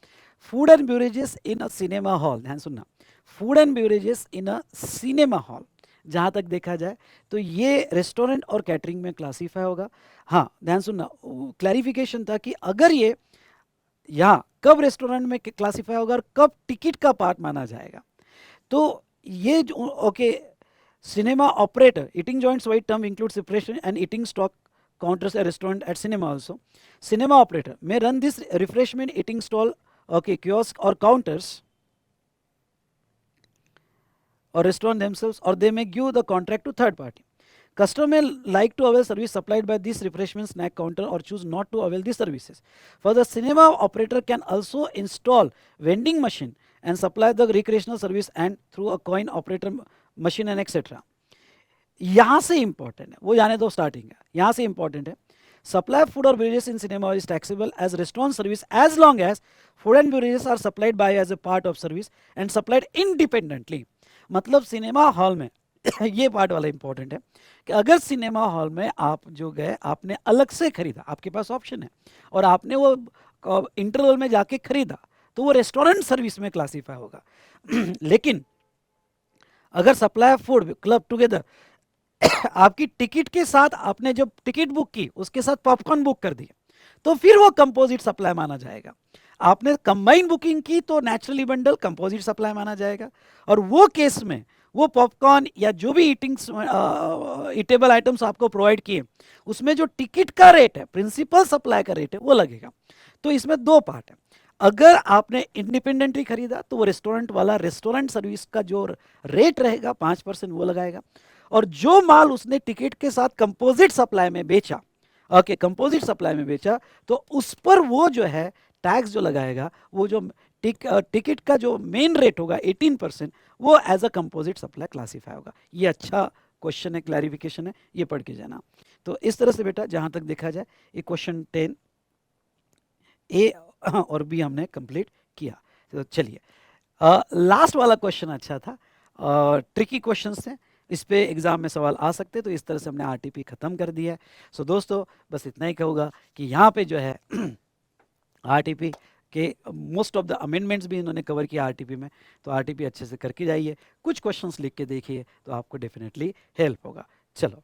Food and beverages in a cinema hall, ध्यान सुनना, food and beverages in a cinema hall जहाँ तक देखा जाए तो ये रेस्टोरेंट और कैटरिंग में क्लासीफाई होगा। हाँ, ध्यान सुनना, क्लैरिफिकेशन था कि अगर ये यहाँ कब रेस्टोरेंट में क्लासीफाई होगा और कब टिकट का पार्ट माना जाएगा। तो ये जो okay, cinema operator eating joints wide term includes separation and eating stock counters a restaurant at cinema also. Cinema operator may run this refreshment eating stall, okay, kiosk or counters or restaurant themselves, or they may give the contract to third party. Customer may like to avail service supplied by this refreshment snack counter or choose not to avail these services. For the cinema operator can also install vending machine and supply the recreational service and through a coin operator machine and etc. यहाँ से important है, वो जाने दो starting है, यहाँ से important है। सप्लाई फूड और beverages in cinema is taxable as restaurant service as long as food and beverages are supplied by as a part of service and supplied independently. मतलब सिनेमा हॉल में ये part वाला important है कि अगर cinema hall में आप जो गए, आपने अलग से खरीदा, आपके पास ऑप्शन है और आपने वो इंटरवल में जाके खरीदा तो वो रेस्टोरेंट सर्विस में क्लासीफाई होगा। लेकिन अगर सप्लाई फूड क्लब टुगेदर आपकी टिकट के साथ, आपने जब टिकट बुक की उसके साथ पॉपकॉर्न बुक कर दिया तो फिर वो कंपोजिट सप्लाई माना जाएगा। आपने कंबाइन बुकिंग की तो नेचुरली बंडल कंपोजिट सप्लाई माना जाएगा और वो केस में वो पॉपकॉर्न या जो भी ईटेबल आइटम्स आपको प्रोवाइड किए, उसमें जो टिकट का रेट है, प्रिंसिपल सप्लाई का रेट है, वो लगेगा। तो इसमें दो पार्ट है। अगर आपने इंडिपेंडेंटली खरीदा तो वो रेस्टोरेंट वाला रेस्टोरेंट सर्विस का जो रेट रहेगा 5% वो लगाएगा। और जो माल उसने टिकट के साथ कंपोजिट सप्लाई में बेचा, ओके, कंपोजिट सप्लाई में बेचा, तो उस पर वो जो है टैक्स जो लगाएगा, वो जो टिकट का जो मेन रेट होगा 18%, वो as a composite supply classify होगा। ये अच्छा क्वेश्चन है, क्लैरिफिकेशन है, ये पढ़ के जाना। तो इस तरह से बेटा जहां तक देखा जाए ये क्वेश्चन 10 ए और बी हमने कंप्लीट किया। तो चलिए लास्ट वाला क्वेश्चन अच्छा था, ट्रिकी क्वेश्चंस थे, इस पे एग्जाम में सवाल आ सकते, तो इस तरह से हमने आरटीपी खत्म कर दिया है। सो दोस्तों बस इतना ही कहूँगा कि यहाँ पे जो है आरटीपी के मोस्ट ऑफ द अमेंडमेंट्स भी इन्होंने कवर किया आरटीपी में, तो आरटीपी अच्छे से करके जाइए, कुछ क्वेश्चंस लिख के देखिए तो आपको डेफिनेटली हेल्प होगा। चलो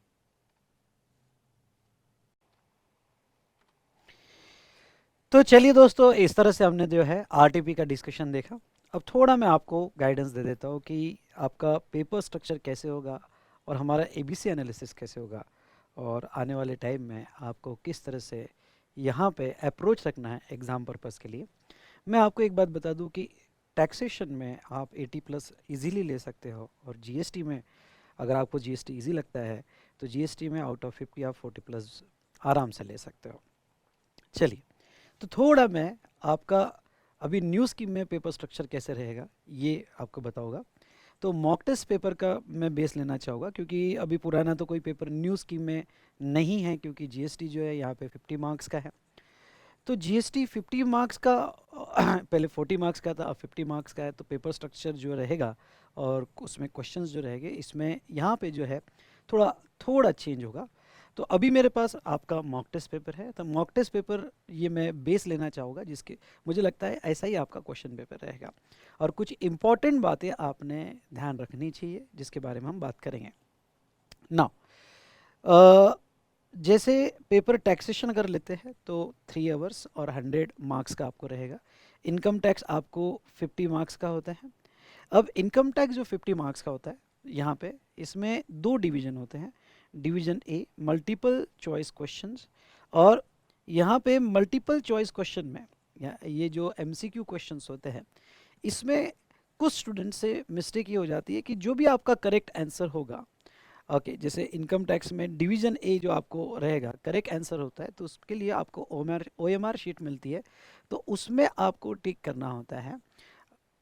तो चलिए दोस्तों, इस तरह से हमने जो है आरटीपी का डिस्कशन देखा। अब थोड़ा मैं आपको गाइडेंस दे देता हूँ कि आपका पेपर स्ट्रक्चर कैसे होगा और हमारा एबीसी एनालिसिस कैसे होगा, और आने वाले टाइम में आपको किस तरह से यहाँ पे अप्रोच रखना है एग्ज़ाम पर्पज़ के लिए। मैं आपको एक बात बता दूं कि टैक्सेशन में आप 80+ इजीली ले सकते हो, और जीएसटी में अगर आपको जीएसटी इजी लगता है तो जीएसटी में आउट ऑफ 50 आप 40+ आराम से ले सकते हो। चलिए, तो थोड़ा मैं आपका अभी न्यू स्कीम में पेपर स्ट्रक्चर कैसे रहेगा ये आपको बताऊंगा। तो मॉक टेस्ट पेपर का मैं बेस लेना चाहूँगा, क्योंकि अभी पुराना तो कोई पेपर न्यू स्कीम में नहीं है, क्योंकि जीएसटी जो है यहाँ पे 50 मार्क्स का है। तो जीएसटी 50 मार्क्स का पहले 40 मार्क्स का था, अब 50 मार्क्स का है, तो पेपर स्ट्रक्चर जो रहेगा और उसमें क्वेश्चंस जो रहेंगे, इसमें यहाँ पे जो है थोड़ा थोड़ा चेंज होगा। तो अभी मेरे पास आपका मॉक टेस्ट पेपर है, तो मॉक टेस्ट पेपर ये मैं बेस लेना चाहूँगा, जिसके मुझे लगता है ऐसा ही आपका क्वेश्चन पेपर रहेगा, और कुछ इंपॉर्टेंट बातें आपने ध्यान रखनी चाहिए जिसके बारे में हम बात करेंगे ना। जैसे पेपर टैक्सेशन अगर लेते हैं तो 3 आवर्स और 100 मार्क्स का आपको रहेगा। इनकम टैक्स आपको 50 मार्क्स का होता है। अब इनकम टैक्स जो 50 मार्क्स का होता है, यहाँ पे इसमें दो डिवीजन होते हैं। Division A multiple choice questions, और यहाँ पे मल्टीपल चॉइस क्वेश्चन में ये जो एमसीक्यू क्वेश्चंस होते हैं, इसमें कुछ स्टूडेंट से मिस्टेक ये हो जाती है कि जो भी आपका करेक्ट आंसर होगा, ओके, जैसे इनकम टैक्स में डिवीजन ए जो आपको रहेगा करेक्ट आंसर होता है, तो उसके लिए आपको ओएमआर शीट मिलती है, तो उसमें आपको टिक करना होता है।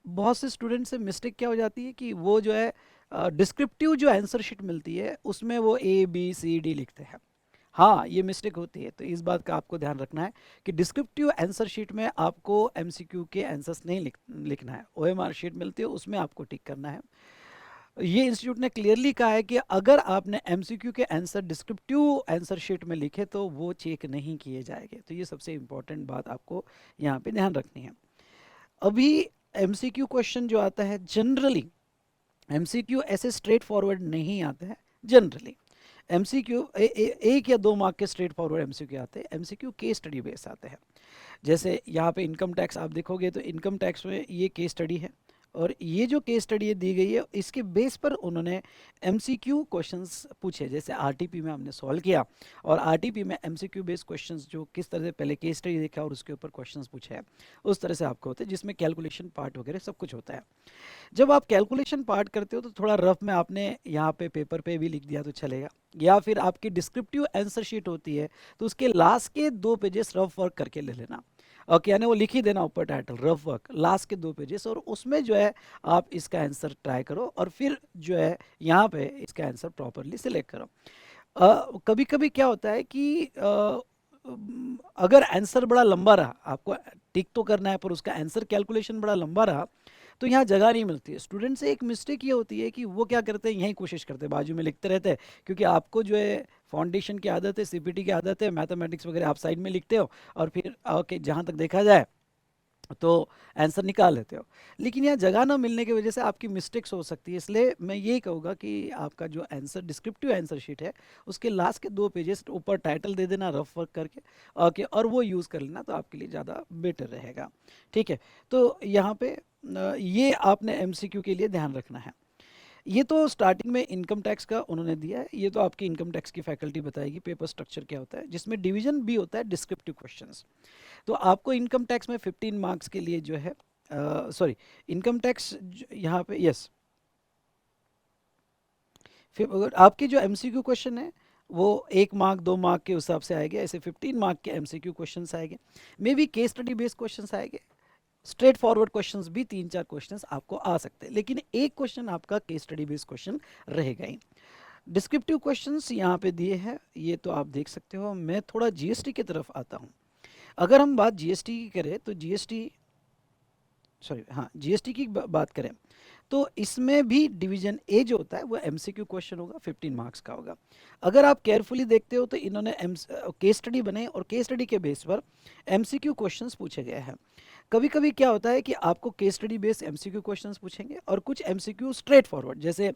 बहुत से स्टूडेंट से मिस्टेक क्या हो जाती है कि वो जो है डिस्क्रिप्टिव जो आंसर शीट मिलती है उसमें वो ए बी सी डी लिखते हैं। हाँ, ये मिस्टेक होती है, तो इस बात का आपको ध्यान रखना है कि डिस्क्रिप्टिव आंसर शीट में आपको एमसीक्यू के आंसर्स नहीं लिखना है, ओएमआर शीट मिलती है उसमें आपको टिक करना है। ये इंस्टीट्यूट ने क्लियरली कहा है कि अगर आपने एमसीक्यू के आंसर डिस्क्रिप्टिव आंसर शीट में लिखे तो वो चेक नहीं किए जाएंगे, तो ये सबसे इंपॉर्टेंट बात आपको यहाँ पे ध्यान रखनी है। अभी एमसीक्यू क्वेश्चन जो आता है जनरली, एमसीक्यू ऐसे स्ट्रेट फॉरवर्ड नहीं आते हैं जनरली। एमसीक्यू एक या दो मार्क के स्ट्रेट फॉरवर्ड एमसीक्यू आते हैं, एमसीक्यू केस स्टडी बेस आते हैं। जैसे यहाँ पे इनकम टैक्स आप देखोगे तो इनकम टैक्स में ये केस स्टडी है, और ये जो केस स्टडी ये दी गई है इसके बेस पर उन्होंने एमसीक्यू क्वेश्चंस पूछे, जैसे आरटीपी में हमने सॉल्व किया, और आरटीपी में एमसीक्यू बेस्ड क्वेश्चंस जो किस तरह से पहले केस स्टडी देखा और उसके ऊपर क्वेश्चंस पूछे हैं, उस तरह से आपको होते हैं, जिसमें कैलकुलेशन पार्ट वगैरह सब कुछ होता है। जब आप कैलकुलेशन पार्ट करते हो तो थोड़ा रफ में आपने यहाँ पे पेपर पे भी लिख दिया तो चलेगा, या फिर आपकी डिस्क्रिप्टिव आंसर शीट होती है तो उसके लास्ट के 2 पेजेस रफ वर्क करके ले लेना, ओके, यानी वो लिख ही देना ऊपर टाइटल रफ वर्क, लास्ट के 2 पेजेस, और उसमें जो है आप इसका आंसर ट्राई करो, और फिर जो है यहाँ पे इसका आंसर प्रॉपरली सिलेक्ट करो। कभी कभी क्या होता है कि अगर आंसर बड़ा लंबा रहा, आपको टिक तो करना है पर उसका आंसर कैलकुलेशन बड़ा लंबा रहा, तो यहाँ जगह नहीं मिलती है। स्टूडेंट से एक मिस्टेक ये होती है कि वो क्या करते हैं, यही कोशिश करते हैं, बाजू में लिखते रहते हैं, क्योंकि आपको जो है फाउंडेशन की आदत है, सीपीटी की आदत है, मैथमेटिक्स वगैरह आप साइड में लिखते हो, और फिर ओके जहाँ तक देखा जाए तो आंसर निकाल लेते हो। लेकिन यहाँ जगह ना मिलने की वजह से आपकी मिस्टेक्स हो सकती है, इसलिए मैं यही कहूँगा कि आपका जो आंसर डिस्क्रिप्टिव आंसर शीट है उसके लास्ट के 2 पेजेस ऊपर टाइटल दे देना रफ वर्क करके, ओके, और वो यूज़ कर लेना तो आपके लिए ज़्यादा बेटर रहेगा। ठीक है, तो यहाँ पे ये आपने एमसीक्यू के लिए ध्यान रखना है। ये तो स्टार्टिंग में इनकम टैक्स का उन्होंने दिया है, ये तो आपकी इनकम टैक्स की फैकल्टी बताएगी पेपर स्ट्रक्चर क्या होता है, जिसमें डिवीजन भी होता है डिस्क्रिप्टिव क्वेश्चंस। तो आपको इनकम टैक्स में 15 मार्क्स के लिए जो है, सॉरी, इनकम टैक्स यहाँ पे, यस, फिर अगर आपके जो एमसीक्यू क्वेश्चन है वो 1 मार्क 2 मार्क के हिसाब से आएंगे, ऐसे 15 मार्क के एमसीक्यू क्वेश्चंस आएंगे, may be case study based questions आएंगे, स्ट्रेट फॉरवर्ड क्वेश्चंस भी 3 4 क्वेश्चंस आपको आ सकते हैं, लेकिन एक क्वेश्चन आपका केस स्टडी बेस्ड क्वेश्चन रहेगा ही। डिस्क्रिप्टिव क्वेश्चंस यहाँ पे दिए हैं, ये तो आप देख सकते हो। मैं थोड़ा जीएसटी की तरफ आता हूँ। अगर हम बात जीएसटी की करें तो जीएसटी, सॉरी हाँ, जीएसटी की बात करें तो इसमें भी डिवीजन ए जो होता है वो एमसीक्यू क्वेश्चन होगा, 15 मार्क्स का होगा। अगर आप केयरफुली देखते हो तो इन्होंने केस स्टडी बनाई और केस स्टडी के बेस पर एमसीक्यू क्वेश्चंस पूछे गए हैं। कभी कभी क्या होता है कि आपको case study based MCQ questions पूछेंगे और कुछ एमसीक्यू स्ट्रेट फॉरवर्ड, जैसे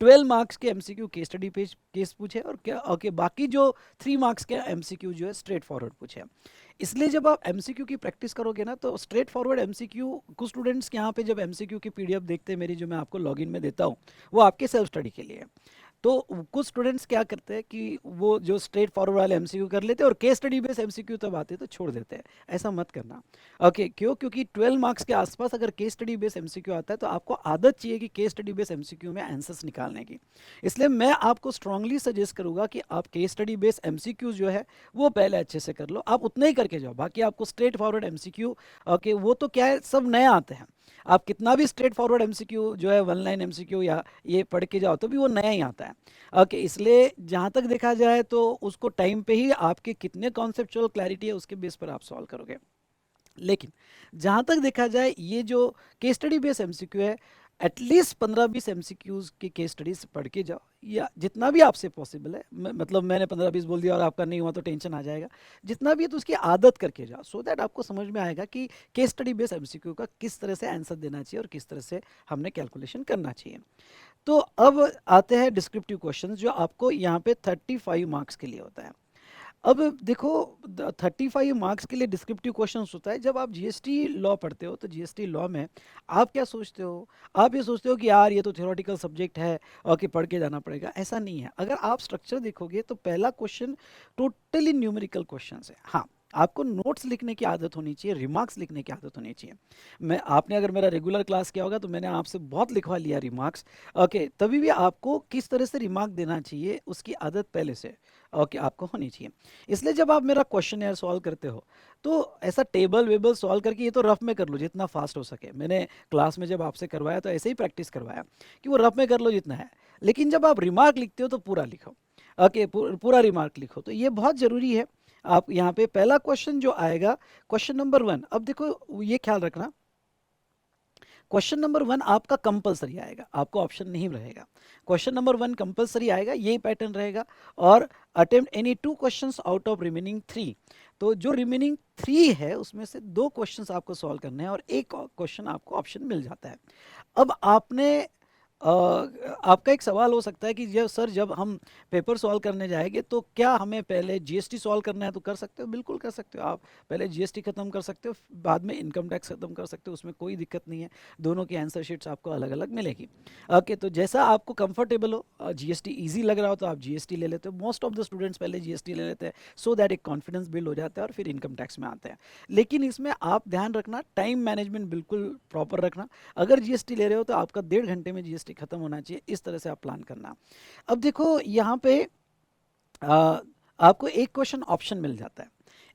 12 मार्क्स के MCQ case study page case पूछे और क्या ओके, बाकी जो 3 मार्क्स के एमसीक्यू जो है स्ट्रेट फॉरवर्ड पूछे। इसलिए जब आप एमसीक्यू की प्रैक्टिस करोगे ना तो स्ट्रेट फॉरवर्ड एमसीक्यू, कुछ स्टूडेंट्स यहाँ पे जब एमसीक्यू की पीडीएफ देखते हैं मेरी, जो मैं आपको लॉगिन में देता हूँ, वो आपके सेल्फ स्टडी के लिए है। तो कुछ स्टूडेंट्स क्या करते हैं कि वो जो स्ट्रेट फॉरवर्ड वाले एमसीक्यू कर लेते हैं और केस स्टडी बेस्ड एमसीक्यू तब आते हैं तो छोड़ देते हैं। ऐसा मत करना। ओके, क्यों? क्योंकि 12 मार्क्स के आसपास अगर केस स्टडी बेस्ड एमसीक्यू आता है तो आपको आदत चाहिए कि केस स्टडी बेस्ड एमसीक्यू में आंसर्स निकालने की। इसलिए मैं आपको स्ट्रांगली सजेस्ट करूंगा कि आप केस स्टडी बेस्ड एमसीक्यू जो है वो पहले अच्छे से कर लो, आप उतना ही करके जाओ। बाकी आपको स्ट्रेट फॉरवर्ड एमसीक्यू, ओके, वो तो क्या है, सब नए आते हैं। आप कितना भी स्ट्रेट फॉरवर्ड एमसीक्यू जो है 1 लाइन एमसीक्यू या ये पढ़ के जाओ तो भी वो नया ही आता है। ओके, इसलिए जहाँ तक देखा जाए तो उसको टाइम पे ही आपके कितने कॉन्सेप्चुअल क्लैरिटी है उसके बेस पर आप सॉल्व करोगे। लेकिन जहाँ तक देखा जाए ये जो केस स्टडी बेस्ड एमसीक्यू है, एटलीस्ट 15 20 एमसीक्यूज की केस स्टडीज पढ़ के जाओ, या जितना भी आपसे पॉसिबल है। मतलब मैंने 15 20 बोल दिया और आपका नहीं हुआ तो टेंशन आ जाएगा। जितना भी है तो उसकी आदत करके जाओ, सो दैट आपको समझ में आएगा कि केस स्टडी बेस्ड एमसीक्यू का किस तरह से आंसर देना चाहिए और किस तरह से हमने कैलकुलेशन करना चाहिए। तो अब आते हैं डिस्क्रिप्टिव क्वेश्चंस, जो आपको यहाँ पे 35 मार्क्स के लिए होता है। अब देखो, 35 मार्क्स के लिए डिस्क्रिप्टिव क्वेश्चंस होता है। जब आप जीएसटी लॉ पढ़ते हो तो जीएसटी लॉ में आप क्या सोचते हो? आप ये सोचते हो कि यार ये तो थ्योरेटिकल सब्जेक्ट है और कि पढ़ के जाना पड़ेगा। ऐसा नहीं है। अगर आप स्ट्रक्चर देखोगे तो पहला क्वेश्चन टोटली न्यूमेरिकल क्वेश्चन है। हाँ, आपको नोट्स लिखने की आदत होनी चाहिए, रिमार्क्स लिखने की आदत होनी चाहिए। मैं, आपने अगर मेरा रेगुलर क्लास किया होगा तो मैंने आपसे बहुत लिखवा लिया रिमार्क्स। ओके, तभी भी आपको किस तरह से रिमार्क देना चाहिए उसकी आदत पहले से ओके आपको होनी चाहिए। इसलिए जब आप मेरा क्वेश्चन एयर सॉल्व करते हो तो ऐसा टेबल वेबल सॉल्व करके ये तो रफ में कर लो जितना फास्ट हो सके। मैंने क्लास में जब आपसे करवाया तो ऐसे ही प्रैक्टिस करवाया कि वो रफ में कर लो जितना है, लेकिन जब आप रिमार्क लिखते हो तो पूरा लिखो। ओके, पूरा रिमार्क लिखो, तो ये बहुत ज़रूरी है। आप यहाँ पे पहला क्वेश्चन जो आएगा, क्वेश्चन नंबर 1, अब देखो ये ख्याल रखना, क्वेश्चन नंबर 1 आपका कंपलसरी आएगा, आपको ऑप्शन नहीं रहेगा। क्वेश्चन नंबर 1 कंपलसरी आएगा, यही पैटर्न रहेगा। और attempt any 2 questions out of remaining 3। तो जो रिमेनिंग 3 है उसमें से 2 क्वेश्चंस आपको सॉल्व करने हैं और एक क्वेश्चन आपको ऑप्शन मिल जाता है। अब आपने आपका एक सवाल हो सकता है कि जब सर जब हम पेपर सॉल्व करने जाएंगे तो क्या हमें पहले जीएसटी सॉल्व करना है? तो कर सकते हो, बिल्कुल कर सकते हो। आप पहले जीएसटी खत्म कर सकते हो, बाद में इनकम टैक्स खत्म कर सकते हो, उसमें कोई दिक्कत नहीं है। दोनों की आंसर शीट्स आपको अलग अलग मिलेगी। ओके, तो जैसा आपको कंफर्टेबल हो, जीएसटी ईजी लग रहा हो तो आप जीएसटी ले लेते हो। मोस्ट ऑफ द स्टूडेंट्स पहले जीएसटी ले लेते हैं, सो दैट एक कॉन्फिडेंस बिल्ड हो जाता है और फिर इनकम टैक्स में आते हैं। लेकिन इसमें आप ध्यान रखना, टाइम मैनेजमेंट बिल्कुल प्रॉपर रखना। अगर जीएसटी ले रहे हो तो आपका 1.5 घंटे में जीएसटी खत्म होना चाहिए, इस तरह से आप प्लान करना। अब देखो यहाँ पे आ, आपको एक क्वेश्चन ऑप्शन मिल जाता है,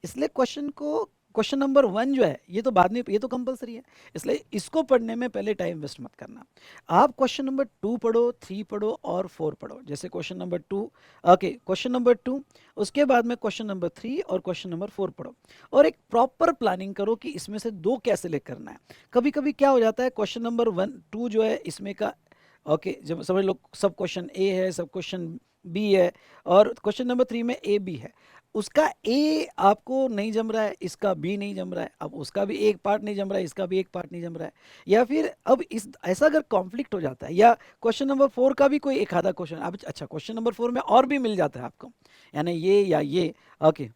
इसलिए क्वेश्चन नंबर 1 जो है ये तो बाद में, ये तो कंपलसरी है, इसलिए इसको पढ़ने में पहले टाइम वेस्ट मत करना। आप क्वेश्चन नंबर 2 पढ़ो, 3 पढ़ो और 4 पढ़ो। जैसे question number 2, okay, question number 2, उसके बाद में क्वेश्चन नंबर 3 और क्वेश्चन नंबर 4 पढ़ो। और एक प्रॉपर प्लानिंग करो कि इसमें से 2 कैसे सेलेक्ट करना है। कभी कभी क्या हो जाता है, क्वेश्चन नंबर 1 2 जो है इसमें का, ओके, जब समझ लो सब क्वेश्चन ए है, सब क्वेश्चन बी है और क्वेश्चन नंबर 3 में ए बी है, उसका ए आपको नहीं जम रहा है, इसका बी नहीं जम रहा है, अब उसका भी एक पार्ट नहीं जम रहा है, इसका भी एक पार्ट नहीं जम रहा है, या फिर अब इस ऐसा अगर कॉन्फ्लिक्ट हो जाता है, या क्वेश्चन नंबर 4 का भी कोई एक आधा क्वेश्चन, अब अच्छा क्वेश्चन नंबर 4 में और भी मिल जाता है आपको, यानी ये या ये, ओके,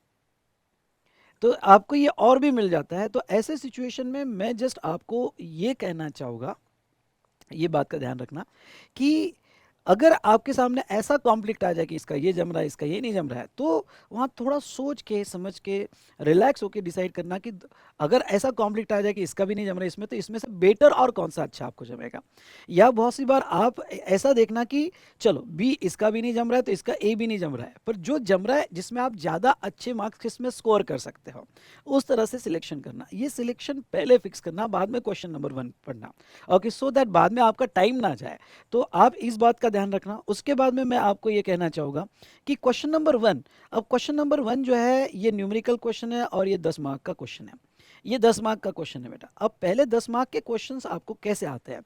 तो आपको ये और भी मिल जाता है। तो ऐसे सिचुएशन में मैं जस्ट आपको ये कहना चाहूँगा, ये बात का ध्यान रखना कि अगर आपके सामने ऐसा कॉन्फ्लिक्ट आ जाए कि इसका ये जम रहा है, इसका ये नहीं जम रहा है, तो वहाँ थोड़ा सोच के समझ के रिलैक्स होके डिसाइड करना कि अगर ऐसा कॉन्फ्लिक्ट आ जाए कि इसका भी नहीं जम रहा है इसमें, तो इसमें से बेटर और कौन सा अच्छा आपको जमेगा। या बहुत सी बार आप ऐसा देखना कि चलो बी इसका भी नहीं जम रहा है तो इसका ए भी नहीं जम रहा है, पर जो जम रहा है जिसमें आप ज़्यादा अच्छे मार्क्स इसमें स्कोर कर सकते हो, उस तरह से सिलेक्शन करना। ये सिलेक्शन पहले फिक्स करना, बाद में क्वेश्चन नंबर 1 पढ़ना। ओके, सो दैट बाद में आपका टाइम ना जाए। तो आप इस बात का ध्यान रखना। उसके बाद में मैं आपको ये कहना चाहूँगा कि क्वेश्चन नंबर 1, अब क्वेश्चन नंबर 1 जो है ये न्यूमेरिकल क्वेश्चन है और ये 10 मार्क का क्वेश्चन है। ये 10 मार्क का क्वेश्चन है बेटा। अब पहले 10 मार्क के क्वेश्चंस आपको कैसे आते हैं,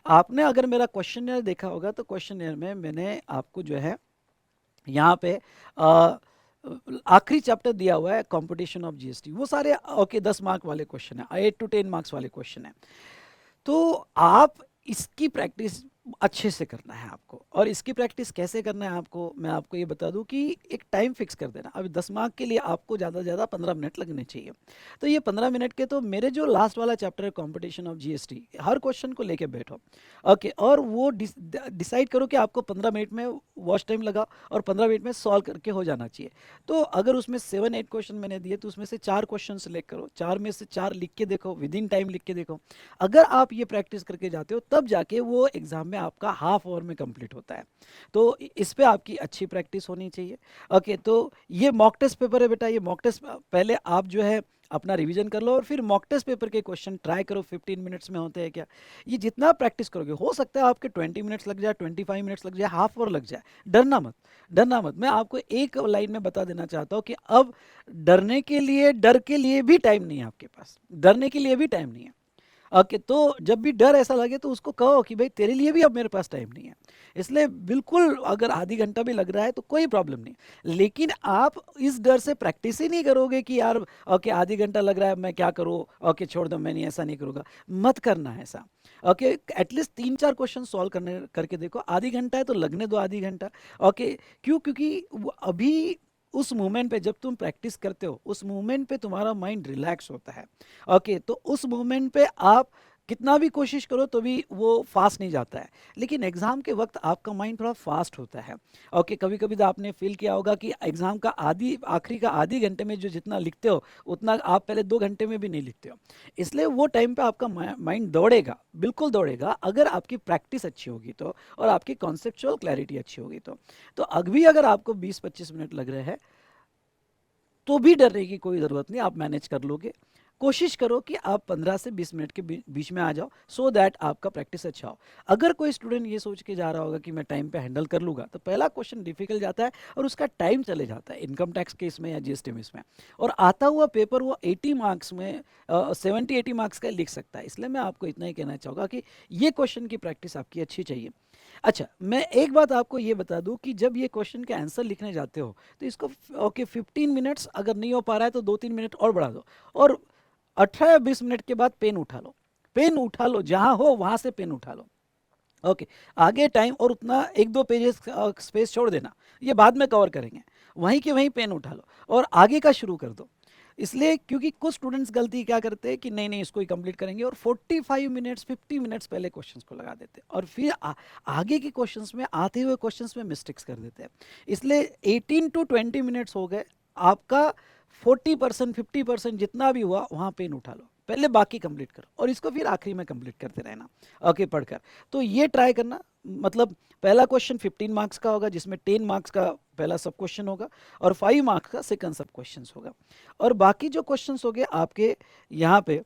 आपने अगर मेरा क्वेश्चन देखा होगा तो क्वेश्चन में मैंने आपको जो है यहाँ पे आखिरी चैप्टर दिया हुआ है कंपटीशन ऑफ जीएसटी, वो सारे ओके 10 मार्क वाले क्वेश्चन है, 8 to 10 मार्क्स वाले क्वेश्चन है। तो आप इसकी प्रैक्टिस अच्छे से करना है आपको। और इसकी प्रैक्टिस कैसे करना है आपको, मैं आपको ये बता दूं कि एक टाइम फिक्स कर देना। अभी 10 मार्क के लिए आपको ज़्यादा से ज़्यादा 15 मिनट लगने चाहिए। तो ये 15 मिनट के, तो मेरे जो लास्ट वाला चैप्टर है competition of GST, her question को लेके बैठो। ओके, और वो डिसाइड करो कि आपको 15 मिनट में वॉच टाइम लगा और 15 मिनट में सॉल्व करके हो जाना चाहिए। तो अगर उसमें 7-8 क्वेश्चन मैंने दिए तो उसमें से 4 क्वेश्चन सेलेक्ट करो, 4 में से 4 लिख के देखो, विद इन टाइम लिख के देखो। अगर आप ये प्रैक्टिस करके जाते हो तब जाके वो एग्जाम में आपका हाफ आवर में कंप्लीट होता है। तो इस पे आपकी अच्छी प्रैक्टिस होनी चाहिए। ओके, तो ये मॉक टेस्ट पेपर है बेटा। ये मॉक टेस्ट पहले आप जो है अपना रिवीजन कर लो और फिर मॉक टेस्ट पेपर के क्वेश्चन ट्राई करो 15 मिनट्स में होते हैं क्या। ये जितना प्रैक्टिस करोगे, हो सकता है आपके 20 मिनट्स लग जाए, 25 मिनट्स लग जाए, हाफ आवर लग जाए। डरना मत, डरना मत। मैं आपको एक लाइन में बता देना चाहता हूँ कि अब डरने के लिए, डर के लिए भी टाइम नहीं है आपके पास, डरने के लिए भी टाइम नहीं है। ओके, तो जब भी डर ऐसा लगे तो उसको कहो कि भाई तेरे लिए भी अब मेरे पास टाइम नहीं है। इसलिए बिल्कुल अगर आधी घंटा भी लग रहा है तो कोई प्रॉब्लम नहीं, लेकिन आप इस डर से प्रैक्टिस ही नहीं करोगे कि यार ओके आधी घंटा लग रहा है मैं क्या करूँ, ओके छोड़ दो, मैं नहीं, ऐसा नहीं करूँगा। मत करना है ऐसा। ओके, एटलीस्ट 3-4 क्वेश्चन सॉल्व करने करके देखो। आधी घंटा है तो लगने दो आधी घंटा। ओके, क्यों? क्योंकि अभी उस मोमेंट पे जब तुम प्रैक्टिस करते हो, उस मोमेंट पे तुम्हारा माइंड रिलैक्स होता है। ओके, तो उस मोमेंट पे आप कितना भी कोशिश करो तो भी वो फास्ट नहीं जाता है, लेकिन एग्जाम के वक्त आपका माइंड थोड़ा फास्ट होता है। ओके, कभी कभी तो आपने फील किया होगा कि एग्जाम का आखिरी का आधी घंटे में जो जितना लिखते हो उतना आप पहले 2 घंटे में भी नहीं लिखते हो। इसलिए वो टाइम पे आपका माइंड दौड़ेगा, बिल्कुल दौड़ेगा, अगर आपकी प्रैक्टिस अच्छी होगी तो, और आपकी कॉन्सेप्चुअल क्लैरिटी अच्छी होगी तो अभी अगर आपको 20-25 मिनट लग रहे हैं तो भी डरने की कोई ज़रूरत नहीं, आप मैनेज कर लोगे। कोशिश करो कि आप 15 से 20 मिनट के बीच में आ जाओ, सो दैट आपका प्रैक्टिस अच्छा हो। अगर कोई स्टूडेंट ये सोच के जा रहा होगा कि मैं टाइम पे हैंडल कर लूँगा, तो पहला क्वेश्चन डिफिकल्ट जाता है और उसका टाइम चले जाता है इनकम टैक्स केस में या जीएसटी में इसमें, और आता हुआ पेपर वो 80 मार्क्स में 70-80 मार्क्स का लिख सकता है। इसलिए मैं आपको इतना ही कहना चाहूँगा कि ये क्वेश्चन की प्रैक्टिस आपकी अच्छी चाहिए। अच्छा, मैं एक बात आपको ये बता दूं कि जब ये क्वेश्चन के आंसर लिखने जाते हो तो इसको ओके 15 मिनट्स अगर नहीं हो पा रहा है तो 2-3 मिनट और बढ़ा दो, और 18 या 20 मिनट के बाद पेन उठा लो। पेन उठा लो, जहां हो वहां से पेन उठा लो। ओके, आगे टाइम और उतना 1-2 पेजेस स्पेस छोड़ देना, ये बाद में कवर करेंगे। वहीं के वहीं पेन उठा लो और आगे का शुरू कर दो। इसलिए क्योंकि कुछ स्टूडेंट्स गलती क्या करते हैं कि नहीं नहीं इसको ही कंप्लीट करेंगे और 45 मिनट्स 50 मिनट्स पहले क्वेश्चंस को लगा देते हैं और फिर आगे के क्वेश्चंस में, आते हुए क्वेश्चंस में मिस्टेक्स कर देते हैं। इसलिए 18 to 20 मिनट्स हो गए आपका, 40% 50% जितना भी हुआ वहाँ पेन उठा लो, पहले बाकी कंप्लीट करो और इसको फिर आखिरी में कंप्लीट करते रहना। ओके, पढ़कर। तो ये ट्राई करना, मतलब पहला क्वेश्चन 15 मार्क्स का होगा जिसमें 10 मार्क्स का पहला सब क्वेश्चन होगा और 5 मार्क्स का सेकंड सब क्वेश्चन होगा, और बाकी जो क्वेश्चंस हो गए आपके यहाँ पे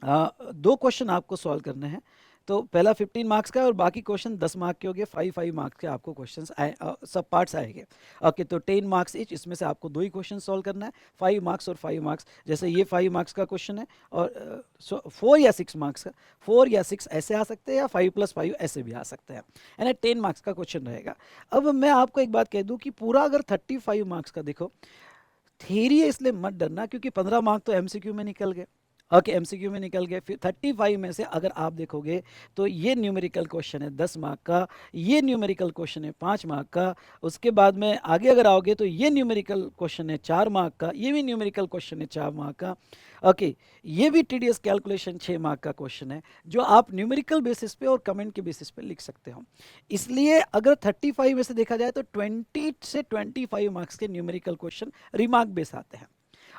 2 क्वेश्चन आपको सॉल्व करने हैं। तो पहला 15 मार्क्स का और बाकी क्वेश्चन 10 मार्क के हो गए, 5 मार्क्स के आपको क्वेश्चंस आए, सब पार्ट्स आएंगे। ओके, तो 10 मार्क्स ईच, इसमें से आपको 2 ही क्वेश्चन सॉल्व करना है, 5 मार्क्स और 5 मार्क्स। जैसे ये 5 मार्क्स का क्वेश्चन है और 4 या 6 मार्क्स का, 4 या 6 ऐसे आ सकते हैं या 5+5 ऐसे भी आ सकते हैं, यानी 10 मार्क्स का क्वेश्चन रहेगा। अब मैं आपको एक बात कह दूं कि पूरा अगर 35 मार्क्स का, देखो थियरी है इसलिए मत डरना, क्योंकि 15 मार्क तो एमसीक्यू में निकल गए। ओके, एमसीक्यू में निकल गए। फिर 35 में से अगर आप देखोगे तो ये न्यूमेरिकल क्वेश्चन है 10 मार्क का, ये न्यूमेरिकल क्वेश्चन है 5 मार्क का, उसके बाद में आगे अगर आओगे तो ये न्यूमेरिकल क्वेश्चन है 4 मार्क का, ये भी न्यूमेरिकल क्वेश्चन है 4 मार्क का। ओके, ये भी टीडीएस कैलकुलेशन 6 मार्क का क्वेश्चन है, जो आप न्यूमेरिकल बेसिस पे और कमेंट के बेसिस पे लिख सकते हो। इसलिए अगर 35 में से देखा जाए तो 20 से 25 मार्क्स के न्यूमेरिकल क्वेश्चन रिमार्क बेस आते हैं,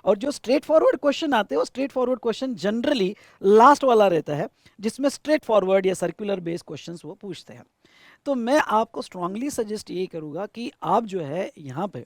और जो स्ट्रेट फॉरवर्ड क्वेश्चन आते हैं वो straight forward question generally last वाला रहता है, जिसमें स्ट्रेट फॉरवर्ड या सर्कुलर बेस्ड क्वेश्चंस वो पूछते हैं। तो मैं आपको स्ट्रांगली सजेस्ट ये करूंगा कि आप जो है यहाँ पे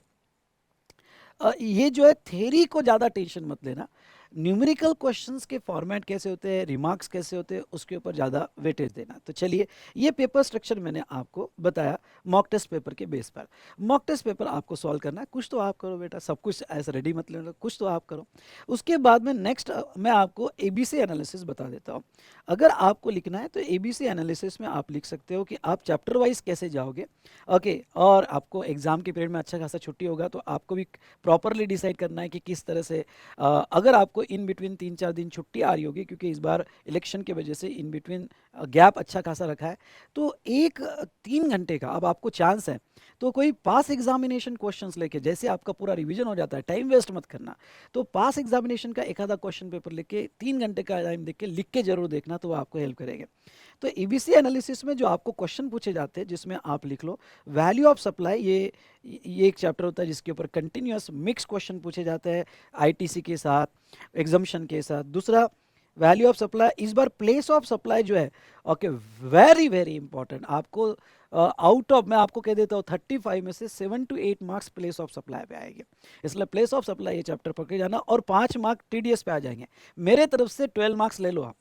ये जो है थ्योरी को ज़्यादा टेंशन मत लेना, न्यूमेरिकल क्वेश्चंस के फॉर्मेट कैसे होते हैं, रिमार्क्स कैसे होते हैं, उसके ऊपर ज़्यादा वेटेज देना। तो चलिए, ये पेपर स्ट्रक्चर मैंने आपको बताया मॉक टेस्ट पेपर के बेस पर। मॉक टेस्ट पेपर आपको सॉल्व करना है, कुछ तो आप करो बेटा, सब कुछ ऐसा रेडी मत लेना, कुछ तो आप करो। उसके बाद में नेक्स्ट मैं आपको ABC एनालिसिस बता देता हूँ। अगर आपको लिखना है तो ABC एनालिसिस में आप लिख सकते हो कि आप चैप्टर वाइज कैसे जाओगे। ओके, और आपको एग्जाम के पीरियड में अच्छा खासा छुट्टी होगा, तो आपको भी प्रॉपरली डिसाइड करना है कि किस तरह से अगर आपको इन बिटवीन 3-4 दिन छुट्टी आ रही होगी, क्योंकि इस बार इलेक्शन की वजह से इन बिटवीन गैप अच्छा खासा रखा है, तो 3 घंटे का अब आपको चांस है, तो कोई पास एग्जामिनेशन क्वेश्चंस लेके, जैसे आपका पूरा रिवीजन हो जाता है, टाइम वेस्ट मत करना, तो पास एग्जामिनेशन का एक आधा क्वेश्चन पेपर लेके 3 घंटे का टाइम देख के लिख के जरूर देखना, तो वो आपको हेल्प करेंगे। तो ABC एनालिसिस में जो आपको क्वेश्चन पूछे जाते हैं, जिसमें आप लिख लो वैल्यू ऑफ सप्लाई, ये एक चैप्टर होता है जिसके ऊपर कंटिन्यूअस मिक्स क्वेश्चन पूछे जाते हैं ITC के साथ, एग्जाम्पशन के साथ। दूसरा वैल्यू ऑफ सप्लाई, इस बार प्लेस ऑफ सप्लाई जो है, ओके, वेरी वेरी इंपॉर्टेंट। आपको आउट ऑफ, मैं आपको कह देता हूँ 35 में से 7 to 8 marks place of supply पे आएंगे, इसलिए प्लेस ऑफ सप्लाई ये चैप्टर पढ़ के जाना, और 5 मार्क TDS पे आ जाएंगे। मेरे तरफ से 12 मार्क्स ले लो आप।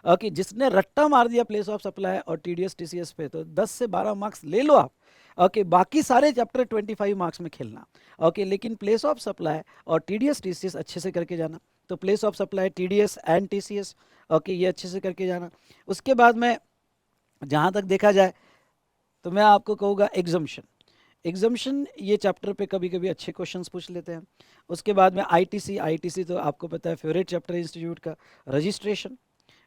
ओके, जिसने रट्टा मार दिया प्लेस ऑफ सप्लाई और TDS TCS पे, तो 10 से 12 मार्क्स ले लो आप। ओके, बाकी सारे चैप्टर 25 मार्क्स में खेलना। ओके, लेकिन प्लेस ऑफ सप्लाई और TDS TCS अच्छे से करके जाना। तो place of supply, TDS and TCS, okay, ये अच्छे से करके जाना। उसके बाद में जहाँ तक देखा जाए तो मैं आपको कहूँगा एग्जम्पशन ये चैप्टर पे कभी कभी अच्छे क्वेश्चंस पूछ लेते हैं। उसके बाद में ITC तो आपको पता है फेवरेट चैप्टर इंस्टीट्यूट का।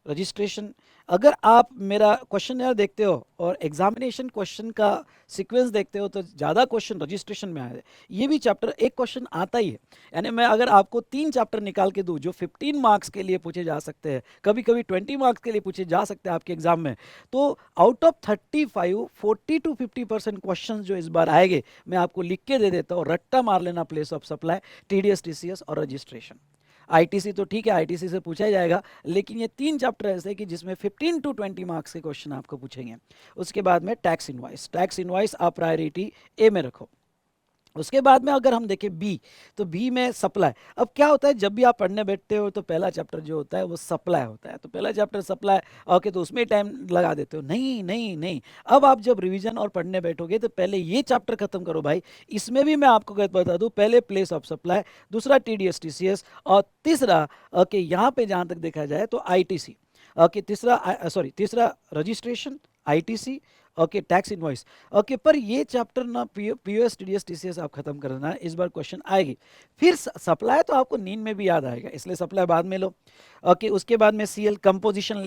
रजिस्ट्रेशन, अगर आप मेरा क्वेश्चन यार देखते हो और एग्जामिनेशन क्वेश्चन का सीक्वेंस देखते हो, तो ज़्यादा क्वेश्चन रजिस्ट्रेशन में आए हैं। ये भी चैप्टर एक क्वेश्चन आता ही है, यानी मैं अगर आपको 3 चैप्टर निकाल के दूँ जो 15 मार्क्स के लिए पूछे जा सकते हैं, कभी कभी 20 मार्क्स के लिए पूछे जा सकते हैं आपके एग्जाम में, तो आउट ऑफ 35 40 to 50% क्वेश्चन जो इस बार आएंगे, मैं आपको लिख के दे देता हूँ, रट्टा मार लेना place of supply, TDS TCS और रजिस्ट्रेशन। ITC तो ठीक है, ITC से पूछा ही जाएगा, लेकिन ये 3 चैप्टर ऐसे कि जिसमें 15 to 20 मार्क्स के क्वेश्चन आपको पूछेंगे। उसके बाद में टैक्स इनवाइस आप प्रायोरिटी A में रखो। उसके बाद में अगर हम देखें B, तो B में सप्लाई। अब क्या होता है, जब भी आप पढ़ने बैठते हो तो पहला चैप्टर जो होता है वो सप्लाई होता है, तो पहला चैप्टर सप्लाई, ओके, तो उसमें टाइम लगा देते हो। नहीं नहीं नहीं, अब आप जब रिवीजन और पढ़ने बैठोगे तो पहले ये चैप्टर खत्म करो भाई। इसमें भी मैं आपको बता दूं, पहले प्लेस ऑफ सप्लाई, दूसरा TDS TCS, और तीसरा, ओके, यहाँ पे जहाँ तक देखा जाए तो ITC, ओके, तीसरा registration, ITC, okay, tax invoice. Okay, पर ये चैप्टर ना POS TDS TCS आप खत्म करना, इस बार क्वेश्चन आएगी। फिर सप्लाई तो आपको नींद में भी याद आएगा, इसलिए सप्लाई बाद में लो। ओके, उसके बाद में CL, composition